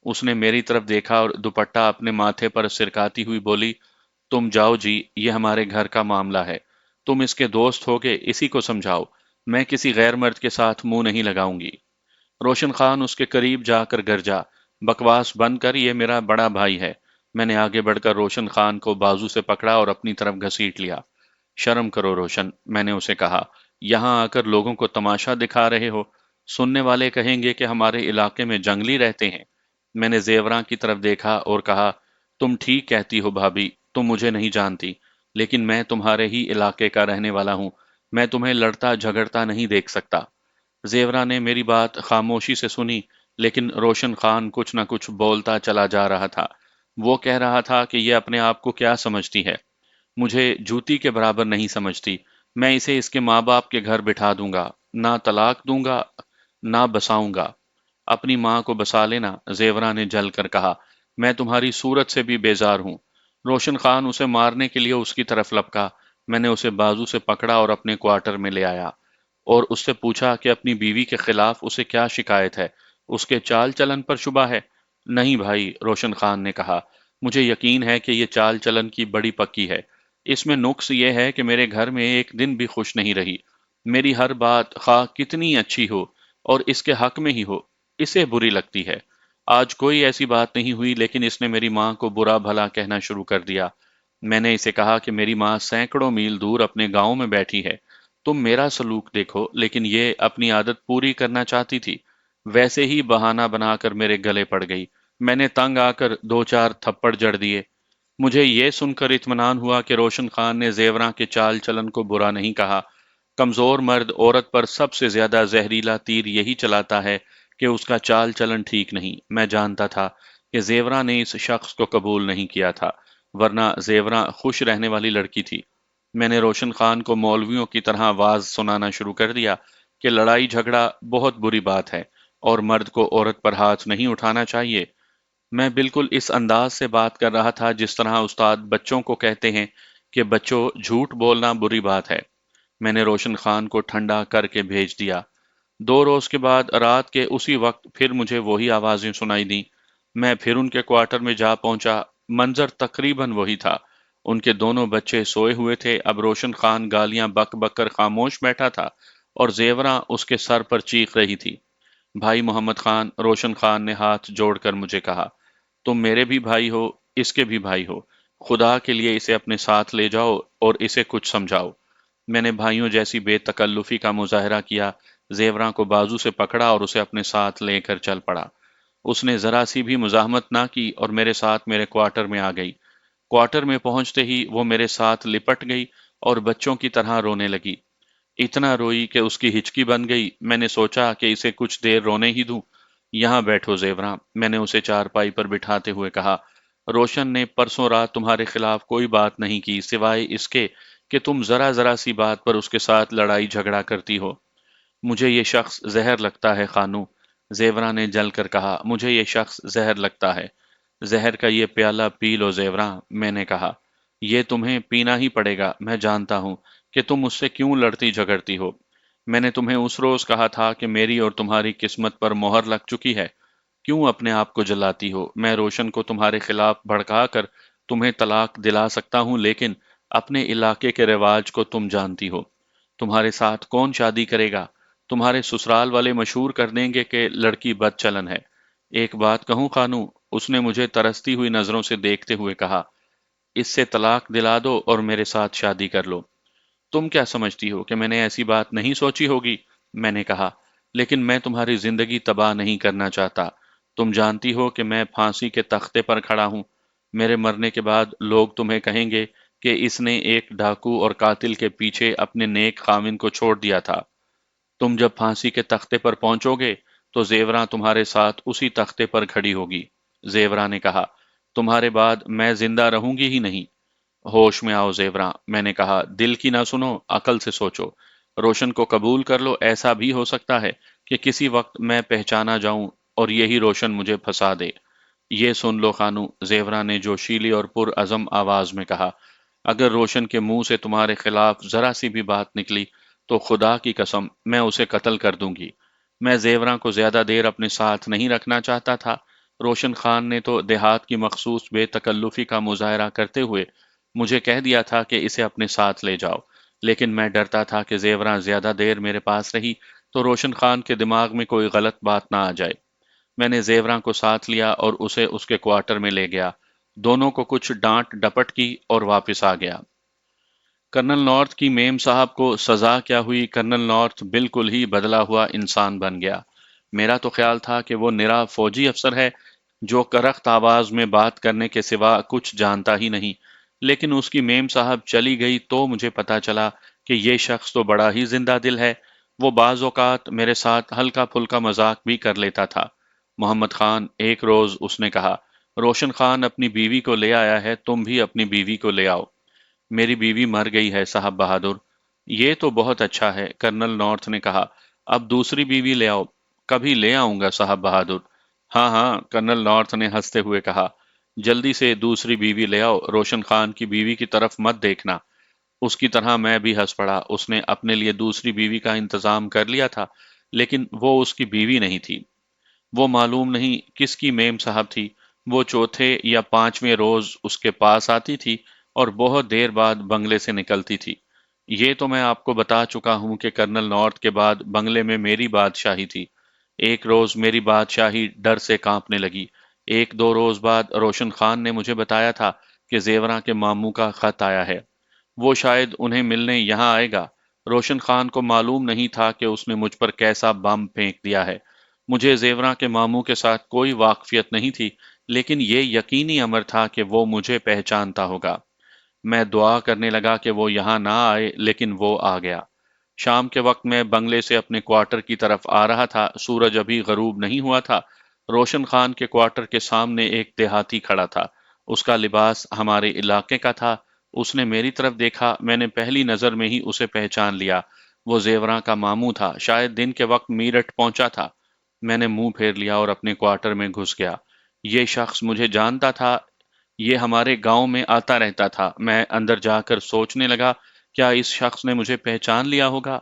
उसने मेरी तरफ देखा और दुपट्टा अपने माथे पर सिरकाती हुई बोली, तुम जाओ जी, ये हमारे घर का मामला है। तुम इसके दोस्त होगे, इसी को समझाओ। मैं किसी गैर मर्द के साथ मुंह नहीं लगाऊंगी। रोशन खान उसके करीब जाकर गरजा, बकवास बंद कर, ये मेरा बड़ा भाई है। मैंने आगे बढ़कर रोशन खान को बाजू से पकड़ा और अपनी तरफ घसीट लिया। शर्म करो रोशन, मैंने उसे कहा। यहाँ आकर लोगों को तमाशा दिखा रहे हो। सुनने वाले कहेंगे कि हमारे इलाके में जंगली रहते हैं। मैंने जेवरां की तरफ देखा और कहा, तुम ठीक कहती हो भाभी, तुम मुझे नहीं जानती, लेकिन मैं तुम्हारे ही इलाके का रहने वाला हूँ। मैं तुम्हें लड़ता झगड़ता नहीं देख सकता। जेवरा ने मेरी बात खामोशी से सुनी, लेकिन रोशन खान कुछ न कुछ बोलता चला जा रहा था। वो कह रहा था कि ये अपने आप को क्या समझती है, मुझे जूती के बराबर नहीं समझती। मैं इसे इसके माँ बाप के घर बिठा दूंगा, ना तलाक दूंगा, ना बसाऊंगा। अपनी माँ को बसा लेना, जेवरा ने जल कर कहा। मैं तुम्हारी सूरत से भी बेजार हूँ। रोशन खान उसे मारने के लिए उसकी तरफ लपका। मैंने उसे बाजू से पकड़ा और अपने क्वार्टर में ले आया और उससे पूछा कि अपनी बीवी के खिलाफ उसे क्या शिकायत है, उसके चाल चलन पर शुबा है। नहीं भाई, रोशन खान ने कहा, मुझे यकीन है कि ये चाल चलन की बड़ी पक्की है। इसमें नुक्स ये है कि मेरे घर में एक दिन भी खुश नहीं रही। मेरी हर बात खा कितनी अच्छी हो और इसके हक में ही हो, इसे बुरी लगती है। आज कोई ऐसी बात नहीं हुई, लेकिन इसने मेरी माँ को बुरा भला कहना शुरू कर दिया। मैंने इसे कहा कि मेरी माँ सैकड़ों मील दूर अपने गांव में बैठी है। तुम मेरा सलूक देखो, लेकिन ये अपनी आदत पूरी करना चाहती थी। वैसे ही बहाना बनाकर मेरे गले पड़ गई। मैंने तंग आकर दो चार थप्पड़ जड़ दिए। मुझे ये सुनकर इत्मीनान हुआ कि रोशन खान ने जेवरां के चाल चलन को बुरा नहीं कहा। कमजोर मर्द औरत पर सबसे ज्यादा जहरीला तीर यही चलाता है कि उसका चाल चलन ठीक नहीं। मैं जानता था कि जेवरां ने इस शख्स को कबूल नहीं किया था, वरना जेवरां खुश रहने वाली लड़की थी। मैंने रोशन खान को मौलवियों की तरह वाज सुनाना शुरू कर दिया कि लड़ाई झगड़ा बहुत बुरी बात है और मर्द को औरत पर हाथ नहीं उठाना चाहिए। मैं बिल्कुल इस अंदाज से बात कर रहा था जिस तरह उस्ताद बच्चों को कहते हैं कि बच्चों, झूठ बोलना बुरी बात है। मैंने रोशन खान को ठंडा करके भेज दिया। 2 रोज के बाद रात के उसी वक्त फिर मुझे वही आवाजें सुनाई दी। मैं फिर उनके क्वार्टर में जा पहुंचा। मंजर तकरीबन वही था। उनके दोनों बच्चे सोए हुए थे। अब रोशन खान गालियां बक बक कर खामोश बैठा था और जेवरा उसके सर पर चीख रही थी। भाई मोहम्मद खान, रोशन खान ने हाथ जोड़कर मुझे कहा, तुम मेरे भी भाई हो, इसके भी भाई हो। खुदा के लिए इसे अपने साथ ले जाओ और इसे कुछ समझाओ। मैंने भाइयों जैसी बेतकल्लुफी का मुजाहरा किया, जेवरा को बाजू से पकड़ा और उसे अपने साथ लेकर चल पड़ा। उसने जरा सी भी मुजाहमत ना की और मेरे साथ मेरे क्वार्टर में आ गई। क्वार्टर में पहुंचते ही वो मेरे साथ लिपट गई और बच्चों की तरह रोने लगी। इतना रोई कि उसकी हिचकी बन गई। मैंने सोचा कि इसे कुछ देर रोने ही दूं। यहाँ बैठो जेवरा, मैंने उसे चारपाई पर बिठाते हुए कहा। रोशन ने परसों रात तुम्हारे खिलाफ कोई बात नहीं की, सिवाय इसके कि तुम जरा जरा सी बात पर उसके साथ लड़ाई झगड़ा करती हो। मुझे ये शख्स जहर लगता है खानू, जेवरा ने जलकर कहा। मुझे ये शख्स जहर लगता है। जहर का ये प्याला पी लो जेवरा, मैंने कहा। ये तुम्हें पीना ही पड़ेगा। मैं जानता हूं कि तुम मुझसे क्यों लड़ती झगड़ती हो। मैंने तुम्हें उस रोज कहा था कि मेरी और तुम्हारी किस्मत पर मोहर लग चुकी है। क्यों अपने आप को जलाती हो। मैं रोशन को तुम्हारे खिलाफ भड़का कर तुम्हें तलाक दिला सकता हूं, लेकिन अपने इलाके के रिवाज को तुम जानती हो। तुम्हारे साथ कौन शादी करेगा। तुम्हारे ससुराल वाले मशहूर कर देंगे कि लड़की बदचलन है। एक बात कहूं खानू, उसने मुझे तरसती हुई नजरों से देखते हुए कहा, इससे तलाक दिला दो और मेरे साथ शादी कर लो। तुम क्या समझती हो कि मैंने ऐसी बात नहीं सोची होगी, मैंने कहा। लेकिन मैं तुम्हारी जिंदगी तबाह नहीं करना चाहता। तुम जानती हो कि मैं फांसी के तख्ते पर खड़ा हूं। मेरे मरने के बाद लोग तुम्हें कहेंगे कि इसने एक डाकू और कातिल के पीछे अपने नेक खामिन को छोड़ दिया था। तुम जब फांसी के तख्ते पर पहुंचोगे तो जेवरा तुम्हारे साथ उसी तख्ते पर खड़ी होगी। जेवरा ने कहा, तुम्हारे बाद मैं जिंदा रहूंगी ही नहीं। होश में आओ जेवरा, मैंने कहा। दिल की ना सुनो, अकल से सोचो। रोशन को कबूल कर लो। ऐसा भी हो सकता है कि किसी वक्त मैं पहचाना जाऊं اور یہی روशन مجھے پھنسا دے۔ یہ سن لو خانو، زیورا نے جوشیلی اور پرعزم آواز میں کہا، اگر روشن کے منہ سے تمہارے خلاف ذرا سی بھی بات نکلی تو خدا کی قسم میں اسے قتل کر دوں گی۔ میں زیوراں کو زیادہ دیر اپنے ساتھ نہیں رکھنا چاہتا تھا۔ روشن خان نے تو دیہات کی مخصوص بے تکلفی کا مظاہرہ کرتے ہوئے مجھے کہہ دیا تھا کہ اسے اپنے ساتھ لے جاؤ، لیکن میں ڈرتا تھا کہ زیوراں زیادہ دیر میرے پاس رہی تو روشن خان کے دماغ میں کوئی غلط بات نہ آ جائے۔ میں نے زیوراں کو ساتھ لیا اور اسے اس کے کوارٹر میں لے گیا، دونوں کو کچھ ڈانٹ ڈپٹ کی اور واپس آ گیا۔ کرنل نارتھ کی میم صاحب کو سزا کیا ہوئی، کرنل نارتھ بالکل ہی بدلا ہوا انسان بن گیا۔ میرا تو خیال تھا کہ وہ نرا فوجی افسر ہے جو کرخت آواز میں بات کرنے کے سوا کچھ جانتا ہی نہیں، لیکن اس کی میم صاحب چلی گئی تو مجھے پتا چلا کہ یہ شخص تو بڑا ہی زندہ دل ہے۔ وہ بعض اوقات میرے ساتھ ہلکا پھلکا مذاق بھی کر لیتا تھا۔ محمد خان، ایک روز اس نے کہا، روشن خان اپنی بیوی کو لے آیا ہے، تم بھی اپنی بیوی کو لے آؤ۔ میری بیوی مر گئی ہے صاحب بہادر۔ یہ تو بہت اچھا ہے، کرنل نارتھ نے کہا، اب دوسری بیوی لے آؤ۔ کبھی لے آؤں گا صاحب بہادر۔ ہاں ہاں، کرنل نارتھ نے ہنستے ہوئے کہا، جلدی سے دوسری بیوی لے آؤ، روشن خان کی بیوی کی طرف مت دیکھنا۔ اس کی طرح میں بھی ہنس پڑا۔ اس نے اپنے لیے دوسری بیوی کا انتظام کر لیا تھا، لیکن وہ اس کی بیوی نہیں تھی۔ وہ معلوم نہیں کس کی میم صاحب تھی۔ وہ چوتھے یا پانچویں روز اس کے پاس آتی تھی اور بہت دیر بعد بنگلے سے نکلتی تھی۔ یہ تو میں آپ کو بتا چکا ہوں کہ کرنل نارتھ کے بعد بنگلے میں میری بادشاہی تھی۔ ایک روز میری بادشاہی ڈر سے کانپنے لگی۔ ایک دو روز بعد روشن خان نے مجھے بتایا تھا کہ زیوراں کے ماموں کا خط آیا ہے۔ وہ شاید انہیں ملنے یہاں آئے گا۔ روشن خان کو معلوم نہیں تھا کہ اس نے مجھ پر کیسا بم پھینک دیا ہے۔ مجھے زیوراں کے ماموں کے ساتھ کوئی واقفیت نہیں تھی، لیکن یہ یقینی امر تھا کہ وہ مجھے پہچانتا ہوگا۔ میں دعا کرنے لگا کہ وہ یہاں نہ آئے، لیکن وہ آ گیا۔ شام کے وقت میں بنگلے سے اپنے کوارٹر کی طرف آ رہا تھا۔ سورج ابھی غروب نہیں ہوا تھا۔ روشن خان کے کوارٹر کے سامنے ایک دیہاتی کھڑا تھا۔ اس کا لباس ہمارے علاقے کا تھا۔ اس نے میری طرف دیکھا، میں نے پہلی نظر میں ہی اسے پہچان لیا۔ وہ زیوراں کا ماموں تھا، شاید دن کے وقت میرٹھ پہنچا تھا۔ میں نے منہ پھیر لیا اور اپنے کوارٹر میں گھس گیا۔ یہ شخص مجھے جانتا تھا، یہ ہمارے گاؤں میں آتا رہتا تھا۔ میں اندر جا کر سوچنے لگا، کیا اس شخص نے مجھے پہچان لیا ہوگا؟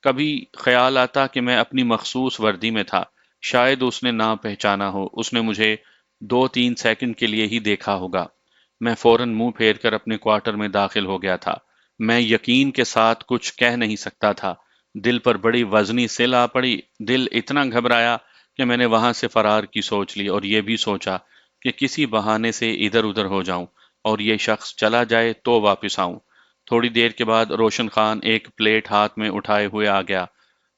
کبھی خیال آتا کہ میں اپنی مخصوص وردی میں تھا، شاید اس نے نہ پہچانا ہو۔ اس نے مجھے 2-3 سیکنڈ کے لیے ہی دیکھا ہوگا۔ میں فوراً منہ پھیر کر اپنے کوارٹر میں داخل ہو گیا تھا۔ میں یقین کے ساتھ کچھ کہہ نہیں سکتا تھا۔ دل پر بڑی وزنی سل آ پڑی۔ دل اتنا گھبرایا کہ میں نے وہاں سے فرار کی سوچ لی اور یہ بھی سوچا کہ کسی بہانے سے ادھر ادھر ہو جاؤں اور یہ شخص چلا جائے تو واپس آؤں۔ تھوڑی دیر کے بعد روشن خان ایک پلیٹ ہاتھ میں اٹھائے ہوئے آ گیا۔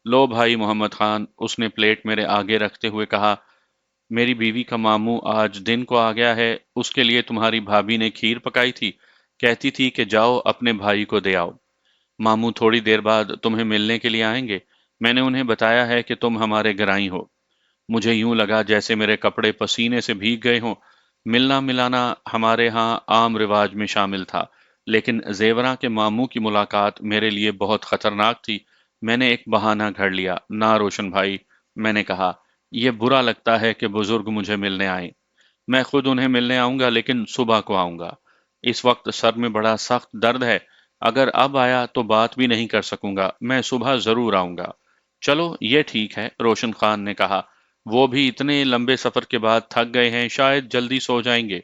لو بھائی محمد خان، اس نے پلیٹ میرے آگے رکھتے ہوئے کہا، میری بیوی کا ماموں آج دن کو آ گیا ہے، اس کے لیے تمہاری بھابھی نے کھیر پکائی تھی، کہتی تھی کہ جاؤ اپنے بھائی کو دے آؤ۔ ماموں تھوڑی دیر بعد تمہیں ملنے کے لیے آئیں گے۔ میں نے انہیں بتایا ہے کہ تم ہمارے گرائی ہو۔ مجھے یوں لگا جیسے میرے کپڑے پسینے سے بھیگ گئے ہوں۔ ملنا ملانا ہمارے ہاں عام رواج میں شامل تھا، لیکن زیوراں کے ماموں کی ملاقات میرے لیے بہت خطرناک تھی۔ میں نے ایک بہانہ گھڑ لیا۔ نہ روشن بھائی، میں نے کہا، یہ برا لگتا ہے کہ بزرگ مجھے ملنے آئیں۔ میں خود انہیں ملنے آؤں گا، لیکن صبح کو آؤں گا۔ اس وقت سر میں بڑا سخت درد ہے۔ اگر اب آیا تو بات بھی نہیں کر سکوں گا۔ میں صبح ضرور آؤں گا۔ چلو یہ ٹھیک ہے، روشن خان نے کہا۔ وہ بھی اتنے لمبے سفر کے بعد تھک گئے ہیں، شاید جلدی سو جائیں گے۔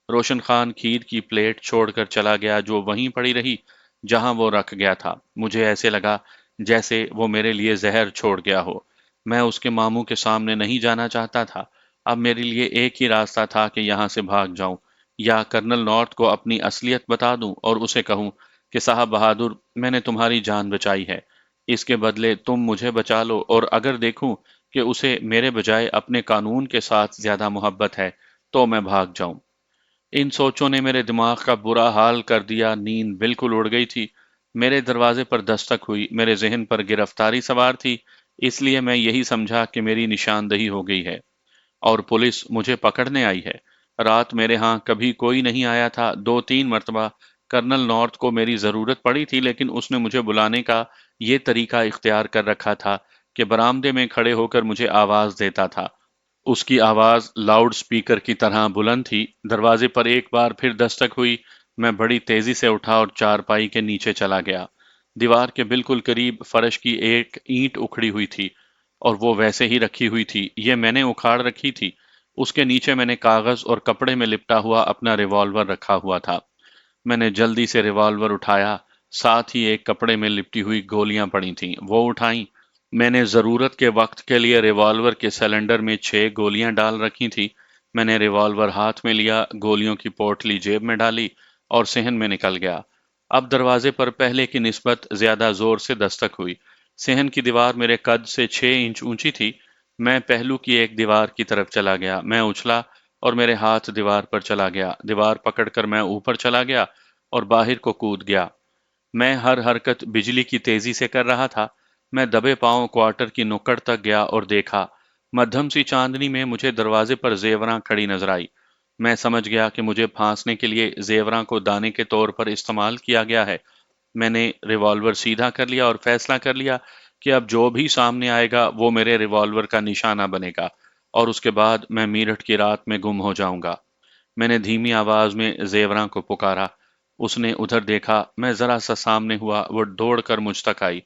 روشن خان کھیر کی پلیٹ چھوڑ کر چلا گیا جو وہیں پڑی رہی جہاں وہ رکھ گیا تھا۔ مجھے ایسے لگا جیسے وہ میرے لیے زہر چھوڑ گیا ہو۔ میں اس کے ماموں کے سامنے نہیں جانا چاہتا تھا۔ اب میرے لیے ایک ہی راستہ تھا کہ یہاں سے بھاگ جاؤں، یا کرنل نارتھ کو اپنی اصلیت بتا دوں اور اسے کہوں کہ صاحب بہادر، میں نے تمہاری جان بچائی ہے، اس کے بدلے تم مجھے بچا لو، اور اگر دیکھوں کہ اسے میرے بجائے اپنے قانون کے ساتھ زیادہ محبت ہے تو میں بھاگ جاؤں۔ ان سوچوں نے میرے دماغ کا برا حال کر دیا۔ نیند بالکل اڑ گئی تھی۔ میرے دروازے پر دستک ہوئی۔ میرے ذہن پر گرفتاری سوار تھی، اس لیے میں یہی سمجھا کہ میری نشاندہی ہو گئی ہے اور پولیس مجھے پکڑنے آئی ہے۔ رات میرے ہاں کبھی کوئی نہیں آیا تھا۔ 2-3 مرتبہ کرنل نارتھ کو میری ضرورت پڑی تھی، لیکن اس نے مجھے بلانے کا یہ طریقہ اختیار کر رکھا تھا کہ برآمدے میں کھڑے ہو کر مجھے آواز دیتا تھا۔ उसकी आवाज लाउड स्पीकर की तरह बुलंद थी। दरवाजे पर एक बार फिर दस्तक हुई। मैं बड़ी तेजी से उठा और चारपाई के नीचे चला गया। दीवार के बिल्कुल करीब फर्श की एक ईंट उखड़ी हुई थी और वो वैसे ही रखी हुई थी। ये मैंने उखाड़ रखी थी। उसके नीचे मैंने कागज और कपड़े में लिपटा हुआ अपना रिवॉल्वर रखा हुआ था। मैंने जल्दी से रिवॉल्वर उठाया। साथ ही एक कपड़े में लिपटी हुई गोलियां पड़ी थीं, वो उठाई। मैंने जरूरत के वक्त के लिए रिवॉल्वर के सिलेंडर में 6 गोलियां डाल रखी थी। मैंने रिवॉल्वर हाथ में लिया, गोलियों की पोटली जेब में डाली और सहन में निकल गया। अब दरवाजे पर पहले की निस्बत ज्यादा जोर से दस्तक हुई। सहन की दीवार मेरे कद से 6 इंच ऊंची थी। मैं पहलू की एक दीवार की तरफ चला गया। मैं उछला और मेरे हाथ दीवार पर चला गया। दीवार पकड़कर मैं ऊपर चला गया और बाहर को कूद गया। मैं हर हरकत बिजली की तेजी से कर रहा था। मैं दबे पांव क्वार्टर की नुक्कड़ तक गया और देखा। मध्यम सी चांदनी में मुझे दरवाजे पर जेवरां खड़ी नजर आई। मैं समझ गया कि मुझे फांसने के लिए जेवरां को दाने के तौर पर इस्तेमाल किया गया है। मैंने रिवॉल्वर सीधा कर लिया और फैसला कर लिया कि अब जो भी सामने आएगा वो मेरे रिवॉल्वर का निशाना बनेगा और उसके बाद मैं मीरठ की रात में गुम हो जाऊंगा। मैंने धीमी आवाज में जेवरां को पुकारा। उसने उधर देखा। मैं जरा सा सामने हुआ, वो दौड़कर मुझ तक आई।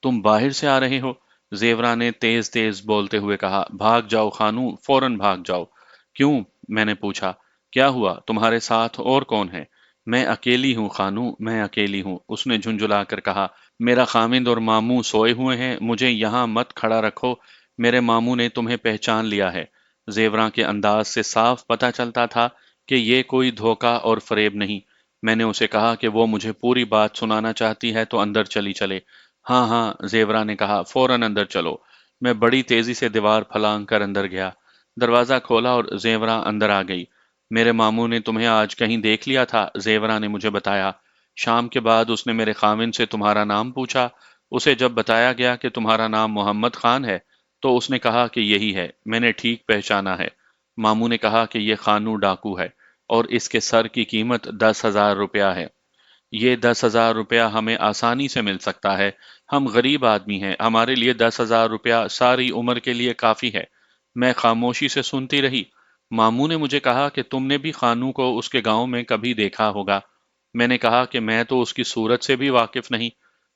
तुम बाहर से आ रहे हो? जेवरा ने तेज तेज बोलते हुए कहा। भाग जाओ खानू, फौरन भाग जाओ। क्यों? मैंने पूछा। क्या हुआ? तुम्हारे साथ और कौन है? मैं अकेली हूँ खानू, मैं अकेली हूँ, उसने झुंझुलाकर कहा। मेरा खामिंद और मामू सोए हुए हैं, मुझे यहाँ मत खड़ा रखो। मेरे मामू ने तुम्हें पहचान लिया है। जेवरा के अंदाज से साफ पता चलता था कि ये कोई धोखा और फरेब नहीं। मैंने उसे कहा कि वो मुझे पूरी बात सुनाना चाहती है तो अंदर चली चले। हाँ हाँ, जेवरा ने कहा, फौरन अंदर चलो। मैं बड़ी तेजी से दीवार फलांग कर अंदर गया। दरवाजा खोला और जेवरा अंदर आ गई। मेरे मामू ने तुम्हें आज कहीं देख लिया था, जेवरा ने मुझे बताया। शाम के बाद उसने मेरे खामिन से तुम्हारा नाम पूछा। उसे जब बताया गया कि तुम्हारा नाम मोहम्मद खान है तो उसने कहा कि यही है। मैंने ठीक पहचाना है। मामू ने कहा कि यह खानू डाकू है और इसके सर की कीमत 10,000 रुपया है। ये 10,000 रुपया हमें आसानी से मिल सकता है। हम गरीब आदमी हैं, हमारे लिए 10,000 रुपया सारी उम्र के लिए काफी है। मैं खामोशी से सुनती रही। मामू ने मुझे कहा कि तुमने भी खानू को उसके गांव में कभी देखा होगा। मैंने कहा कि मैं तो उसकी सूरत से भी वाकिफ नहीं।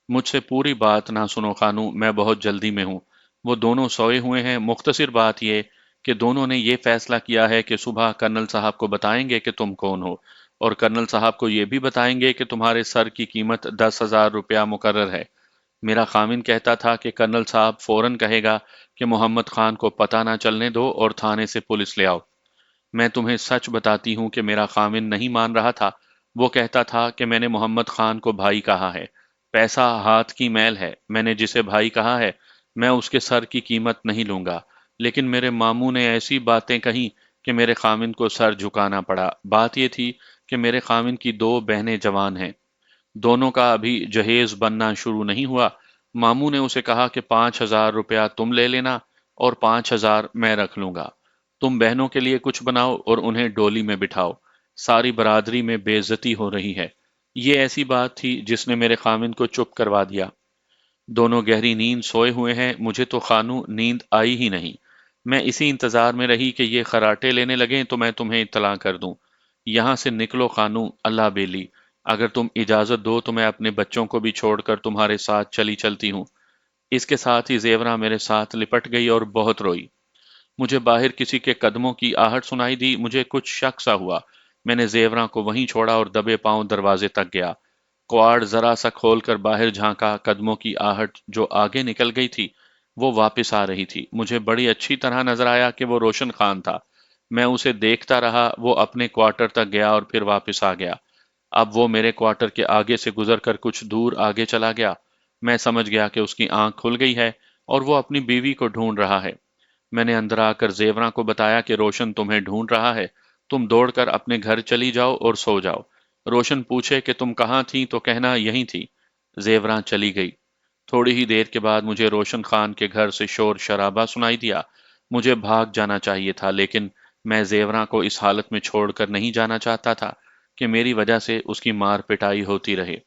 मुझसे पूरी बात ना सुनो खानू, मैं बहुत जल्दी में हूँ। वो दोनों सोए हुए हैं। मुख्तसर बात यह कि दोनों ने ये फैसला किया है कि सुबह कर्नल साहब को बताएंगे कि तुम कौन हो और कर्नल साहब को ये भी बताएंगे कि तुम्हारे सर की कीमत 10,000 रुपया मुकर्रर है। मेरा खामिन कहता था कि कर्नल साहब फौरन कहेगा कि मोहम्मद खान को पता ना चलने दो और थाने से पुलिस ले आओ। मैं तुम्हें सच बताती हूँ कि मेरा खामिन नहीं मान रहा था। वो कहता था कि मैंने मोहम्मद खान को भाई कहा है। पैसा हाथ की मैल है। मैंने जिसे भाई कहा है, मैं उसके सर की कीमत नहीं लूंगा। लेकिन मेरे मामू ने ऐसी बातें कही कि मेरे खामिन को सर झुकाना पड़ा। बात यह थी कि मेरे खामिन की 2 बहनें जवान हैं। दोनों का अभी जहेज बनना शुरू नहीं हुआ। मामू ने उसे कहा कि 5,000 रुपया तुम ले लेना और 5,000 मैं रख लूंगा। तुम बहनों के लिए कुछ बनाओ और उन्हें डोली में बिठाओ। सारी बरादरी में बेइज्जती हो रही है। ये ऐसी बात थी जिसने मेरे खामिन को चुप करवा दिया। दोनों गहरी नींद सोए हुए हैं। मुझे तो खानू नींद आई ही नहीं। मैं इसी इंतजार में रही कि ये खराटे लेने लगें तो मैं तुम्हें इत्तला कर दूं। यहां से निकलो खानू, अल्लाह बेली। अगर तुम इजाजत दो तो मैं अपने बच्चों को भी छोड़कर तुम्हारे साथ चली चलती हूँ। इसके साथ ही जेवरा मेरे साथ लिपट गई और बहुत रोई। मुझे बाहर किसी के कदमों की आहट सुनाई दी। मुझे कुछ शक सा हुआ। मैंने जेवरा को वहीं छोड़ा और दबे पांव दरवाजे तक गया। क्वाड जरा सा खोलकर बाहर झांका। कदमों की आहट जो आगे निकल गई थी वो वापस आ रही थी। मुझे बड़ी अच्छी तरह नजर आया कि वो रोशन खान था। मैं उसे देखता रहा। वो अपने क्वार्टर तक गया और फिर वापस आ गया। अब वो मेरे क्वार्टर के आगे से गुजरकर कुछ दूर आगे चला गया। मैं समझ गया कि उसकी आंख खुल गई है और वो अपनी बीवी को ढूंढ रहा है। मैंने अंदर आकर जेवरा को बताया कि रोशन तुम्हें ढूंढ रहा है। तुम दौड़कर अपने घर चली जाओ और सो जाओ। रोशन पूछे कि तुम कहाँ थी तो कहना यहीं थी। जेवरा चली गई। थोड़ी ही देर के बाद मुझे रोशन खान के घर से शोर शराबा सुनाई दिया। मुझे भाग जाना चाहिए था, लेकिन मैं जेवरा को इस हालत में छोड़कर नहीं जाना चाहता था कि मेरी वजह से उसकी मार पिटाई होती रहे।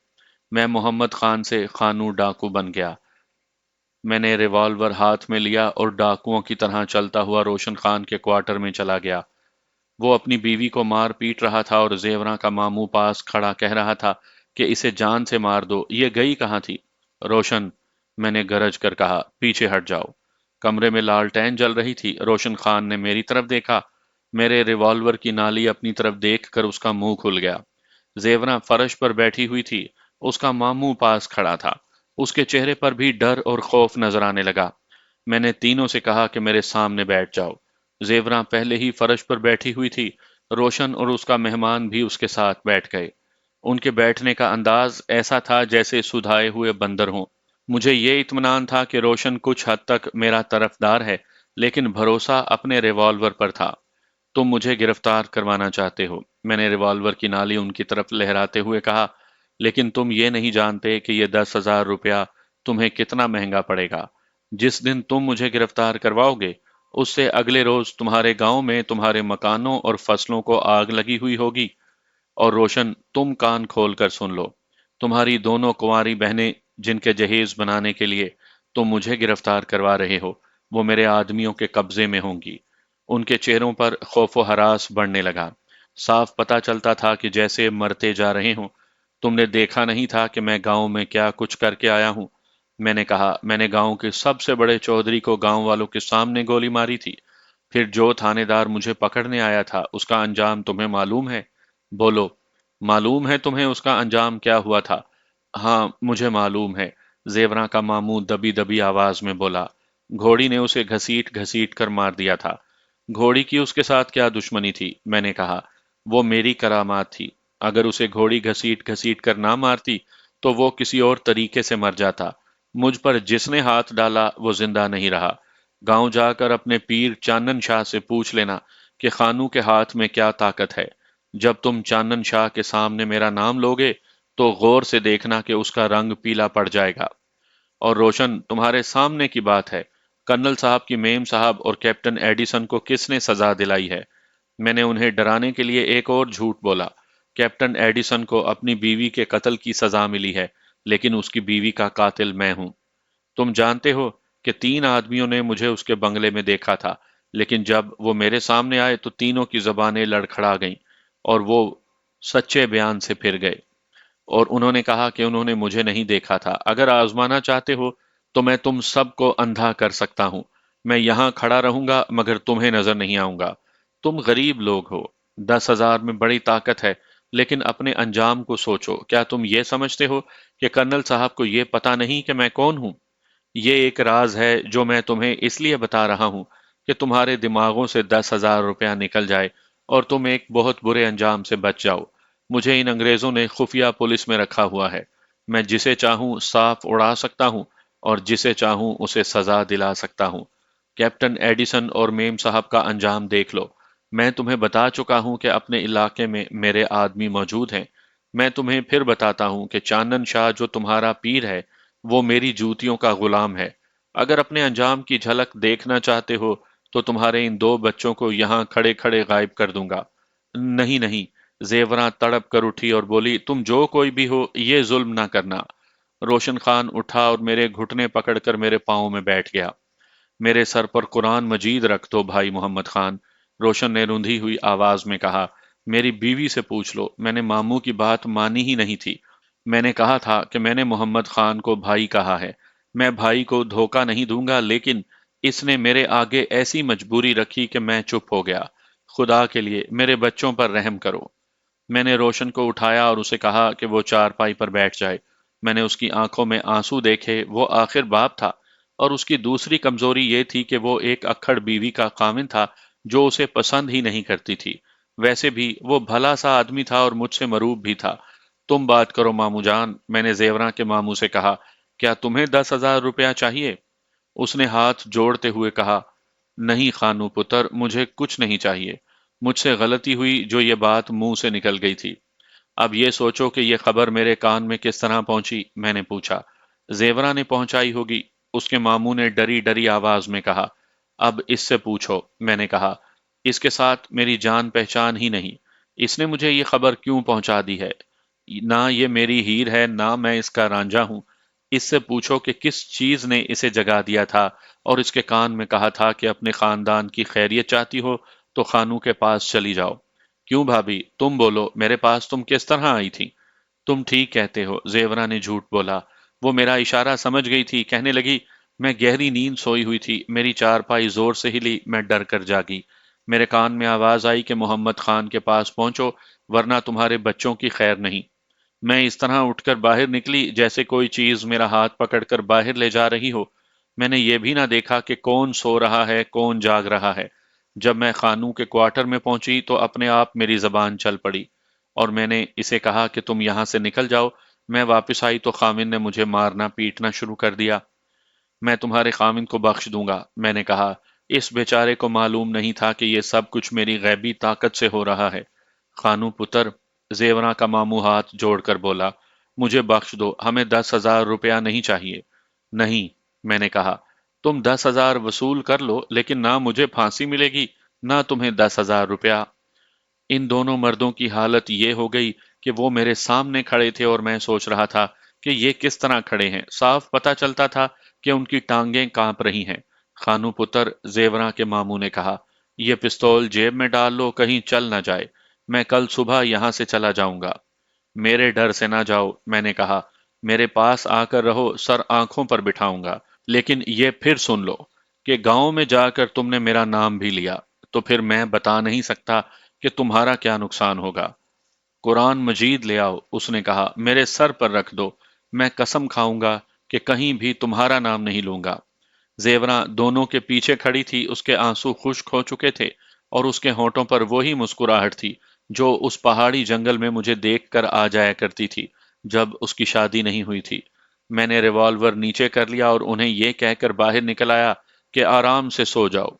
मैं मोहम्मद खान से खानू डाकू बन गया। मैंने रिवॉल्वर हाथ में लिया और डाकुओं की तरह चलता हुआ रोशन खान के क्वार्टर में चला गया। वो अपनी बीवी को मार पीट रहा था और जेवरा का मामू पास खड़ा कह रहा था कि इसे जान से मार दो, ये गई कहाँ थी? रोशन, मैंने गरज कर कहा, पीछे हट जाओ। कमरे में लालटेन जल रही थी। रोशन खान ने मेरी तरफ देखा। मेरे रिवॉल्वर की नाली अपनी तरफ देखकर उसका मुंह खुल गया। जेवरा फर्श पर बैठी हुई थी। उसका मामू पास खड़ा था। उसके चेहरे पर भी डर और खौफ नजर आने लगा। मैंने तीनों से कहा कि मेरे सामने बैठ जाओ। जेवरा पहले ही फर्श पर बैठी हुई थी। रोशन और उसका मेहमान भी उसके साथ बैठ गए। उनके बैठने का अंदाज ऐसा था जैसे सुधाए हुए बंदर हों। मुझे ये इत्मीनान था कि रोशन कुछ हद तक मेरा तरफदार है, लेकिन भरोसा अपने रिवॉल्वर पर था। तुम मुझे गिरफ्तार करवाना चाहते हो, मैंने रिवॉल्वर की नाली उनकी तरफ लहराते हुए कहा, लेकिन तुम ये नहीं जानते कि ये 10,000 रुपया तुम्हें कितना महंगा पड़ेगा। जिस दिन तुम मुझे गिरफ्तार करवाओगे, उससे अगले रोज तुम्हारे गांव में तुम्हारे मकानों और फसलों को आग लगी हुई होगी। और रोशन, तुम कान खोल कर सुन लो। तुम्हारी दोनों कुंवारी बहनें जिनके जहेज बनाने के लिए तुम मुझे गिरफ्तार करवा रहे हो, वो मेरे आदमियों के कब्जे में होंगी। उनके चेहरों पर खौफो हरास बढ़ने लगा। साफ पता चलता था कि जैसे मरते जा रहे हों। तुमने देखा नहीं था कि मैं गांव में क्या कुछ करके आया हूं? मैंने कहा, मैंने गांव के सबसे बड़े चौधरी को गांव वालों के सामने गोली मारी थी। फिर जो थानेदार मुझे पकड़ने आया था, उसका अंजाम तुम्हें मालूम है? बोलो, मालूम है तुम्हें उसका अंजाम क्या हुआ था? हाँ, मुझे मालूम है, जेवरा का मामू दबी दबी आवाज में बोला। घोड़ी ने उसे घसीट घसीट कर मार दिया था। घोड़ी की उसके साथ क्या दुश्मनी थी? मैंने कहा, वो मेरी करामात थी। अगर उसे घोड़ी घसीट घसीट कर ना मारती, तो वो किसी और तरीके से मर जाता। मुझ पर जिसने हाथ डाला वो जिंदा नहीं रहा। गांव जाकर अपने पीर चांदन शाह से पूछ लेना कि खानू के हाथ में क्या ताकत है। जब तुम चांदन शाह के सामने मेरा नाम लोगे, तो गौर से देखना कि उसका रंग पीला पड़ जाएगा। और रोशन, तुम्हारे सामने की बात है, कर्नल साहब की मेम साहब और कैप्टन एडिसन को किसने सजा दिलाई है? मैंने उन्हें डराने के लिए एक और झूठ बोला। कैप्टन एडिसन को अपनी बीवी के कत्ल की सजा मिली है, लेकिन उसकी बीवी का कातिल मैं हूं। तुम जानते हो कि 3 आदमियों ने मुझे उसके बंगले में देखा था, लेकिन जब वो मेरे सामने आए तो तीनों की जबानें लड़खड़ा गईं और वो सच्चे बयान से फिर गए। और उन्होंने कहा कि उन्होंने मुझे नहीं देखा था। अगर आजमाना चाहते हो तो मैं तुम सबको अंधा कर सकता हूं। मैं यहां खड़ा रहूंगा मगर तुम्हें नजर नहीं आऊंगा। तुम गरीब लोग हो। 10,000 में बड़ी ताकत है, लेकिन अपने अंजाम को सोचो। क्या तुम ये समझते हो कि कर्नल साहब को ये पता नहीं कि मैं कौन हूं? ये एक राज है जो मैं तुम्हें इसलिए बता रहा हूं कि तुम्हारे दिमागों से 10,000 रुपया निकल जाए और तुम एक बहुत बुरे अंजाम से बच जाओ। मुझे इन अंग्रेजों ने खुफिया पुलिस में रखा हुआ है। मैं जिसे चाहूं साफ उड़ा सकता हूं और जिसे चाहूं उसे सजा दिला सकता हूं। कैप्टन एडिसन और मेम साहब का अंजाम देख लो। मैं तुम्हें बता चुका हूं कि अपने इलाके में मेरे आदमी मौजूद हैं। मैं तुम्हें फिर बताता हूं कि चांदन शाह जो तुम्हारा पीर है, वो मेरी जूतियों का गुलाम है। अगर अपने अंजाम की झलक देखना चाहते हो तो तुम्हारे इन 2 बच्चों को यहाँ खड़े खड़े गायब कर दूंगा। नहीं नहीं, जेवरा तड़प कर उठी और बोली, तुम जो कोई भी हो, ये जुल्म ना करना। रोशन खान उठा और मेरे घुटने पकड़कर मेरे पांव में बैठ गया। मेरे सर पर कुरान मजीद रख दो भाई मोहम्मद खान, रोशन ने रुंधी हुई आवाज में कहा। मेरी बीवी से पूछ लो, मैंने मामू की बात मानी ही नहीं थी। मैंने कहा था कि मैंने मोहम्मद खान को भाई कहा है। मैं भाई को धोखा नहीं दूंगा, लेकिन इसने मेरे आगे ऐसी मजबूरी रखी कि मैं चुप हो गया। खुदा के लिए मेरे बच्चों पर रहम करो। मैंने रोशन को उठाया और उसे कहा कि वो चारपाई पर बैठ जाए। मैंने उसकी आंखों में आंसू देखे। वो आखिर बाप था, और उसकी दूसरी कमजोरी ये थी कि वो एक अक्खड़ बीवी का खामिन था जो उसे पसंद ही नहीं करती थी। वैसे भी वो भला सा आदमी था और मुझसे मरूब भी था। तुम बात करो मामू जान, मैंने जेवरा के मामू से कहा। क्या तुम्हें 10,000 रुपया चाहिए? उसने हाथ जोड़ते हुए कहा, नहीं खानू पुत्र, मुझे कुछ नहीं चाहिए। मुझसे गलती हुई जो ये बात मुंह से निकल गई थी। अब ये सोचो कि ये खबर मेरे कान में किस तरह पहुंची, मैंने पूछा। जेवरा ने पहुंचाई होगी, उसके मामू ने डरी डरी आवाज में कहा। अब इससे पूछो, मैंने कहा। इसके साथ मेरी जान पहचान ही नहीं। इसने मुझे ये खबर क्यों पहुंचा दी है? ना ये मेरी हीर है, ना मैं इसका रांझा हूं। इससे पूछो कि किस चीज ने इसे जगा दिया था और इसके कान में कहा था कि अपने खानदान की खैरियत चाहती हो तो खानू के पास चली जाओ। क्यों भाभी, तुम बोलो, मेरे पास तुम किस तरह आई थी? तुम ठीक कहते हो, जेवरा ने झूठ बोला। वो मेरा इशारा समझ गई थी। कहने लगी, मैं गहरी नींद सोई हुई थी, मेरी चारपाई जोर से हिली, मैं डर कर जागी। मेरे कान में आवाज आई कि मोहम्मद खान के पास पहुंचो, वरना तुम्हारे बच्चों की खैर नहीं। मैं इस तरह उठकर बाहर निकली जैसे कोई चीज मेरा हाथ पकड़कर बाहर ले जा रही हो। मैंने ये भी ना देखा कि कौन सो रहा है कौन जाग रहा है। जब मैं खानू के क्वार्टर में पहुंची तो अपने आप मेरी जबान चल पड़ी और मैंने इसे कहा कि तुम यहां से निकल जाओ। मैं वापस आई तो खामिन ने मुझे मारना पीटना शुरू कर दिया। मैं तुम्हारे खामिन को बख्श दूंगा, मैंने कहा। इस बेचारे को मालूम नहीं था कि ये सब कुछ मेरी गैबी ताकत से हो रहा है। खानू पुत्र, जेवरा का मामू हाथ जोड़कर बोला, मुझे बख्श दो, हमें 10,000 रुपया नहीं चाहिए। नहीं, मैंने कहा, तुम 10,000 वसूल कर लो, लेकिन ना मुझे फांसी मिलेगी ना तुम्हें 10,000 रुपया। इन दोनों मर्दों की हालत ये हो गई कि वो मेरे सामने खड़े थे और मैं सोच रहा था कि ये किस तरह खड़े हैं। साफ पता चलता था कि उनकी टांगें कांप रही हैं। खानू पुत्र, जेवरा के मामू ने कहा, ये पिस्तौल जेब में डाल लो, कहीं चल ना जाए। मैं कल सुबह यहां से चला जाऊंगा। मेरे डर से ना जाओ, मैंने कहा। मेरे पास आकर रहो, सर आंखों पर बिठाऊंगा। लेकिन ये फिर सुन लो कि गांव में जाकर तुमने मेरा नाम भी लिया, तो फिर मैं बता नहीं सकता कि तुम्हारा क्या नुकसान होगा। कुरान मजीद ले आओ, उसने कहा, मेरे सर पर रख दो। मैं कसम खाऊंगा कि कहीं भी तुम्हारा नाम नहीं लूंगा। जेवरा दोनों के पीछे खड़ी थी, उसके आंसू खुश्क हो चुके थे और उसके होठों पर वही मुस्कुराहट थी जो उस पहाड़ी जंगल में मुझे देखकर आ जाया करती थी जब उसकी शादी नहीं हुई थी। मैंने रिवॉल्वर नीचे कर लिया और उन्हें यह कहकर बाहर निकल आया कि आराम से सो जाओ।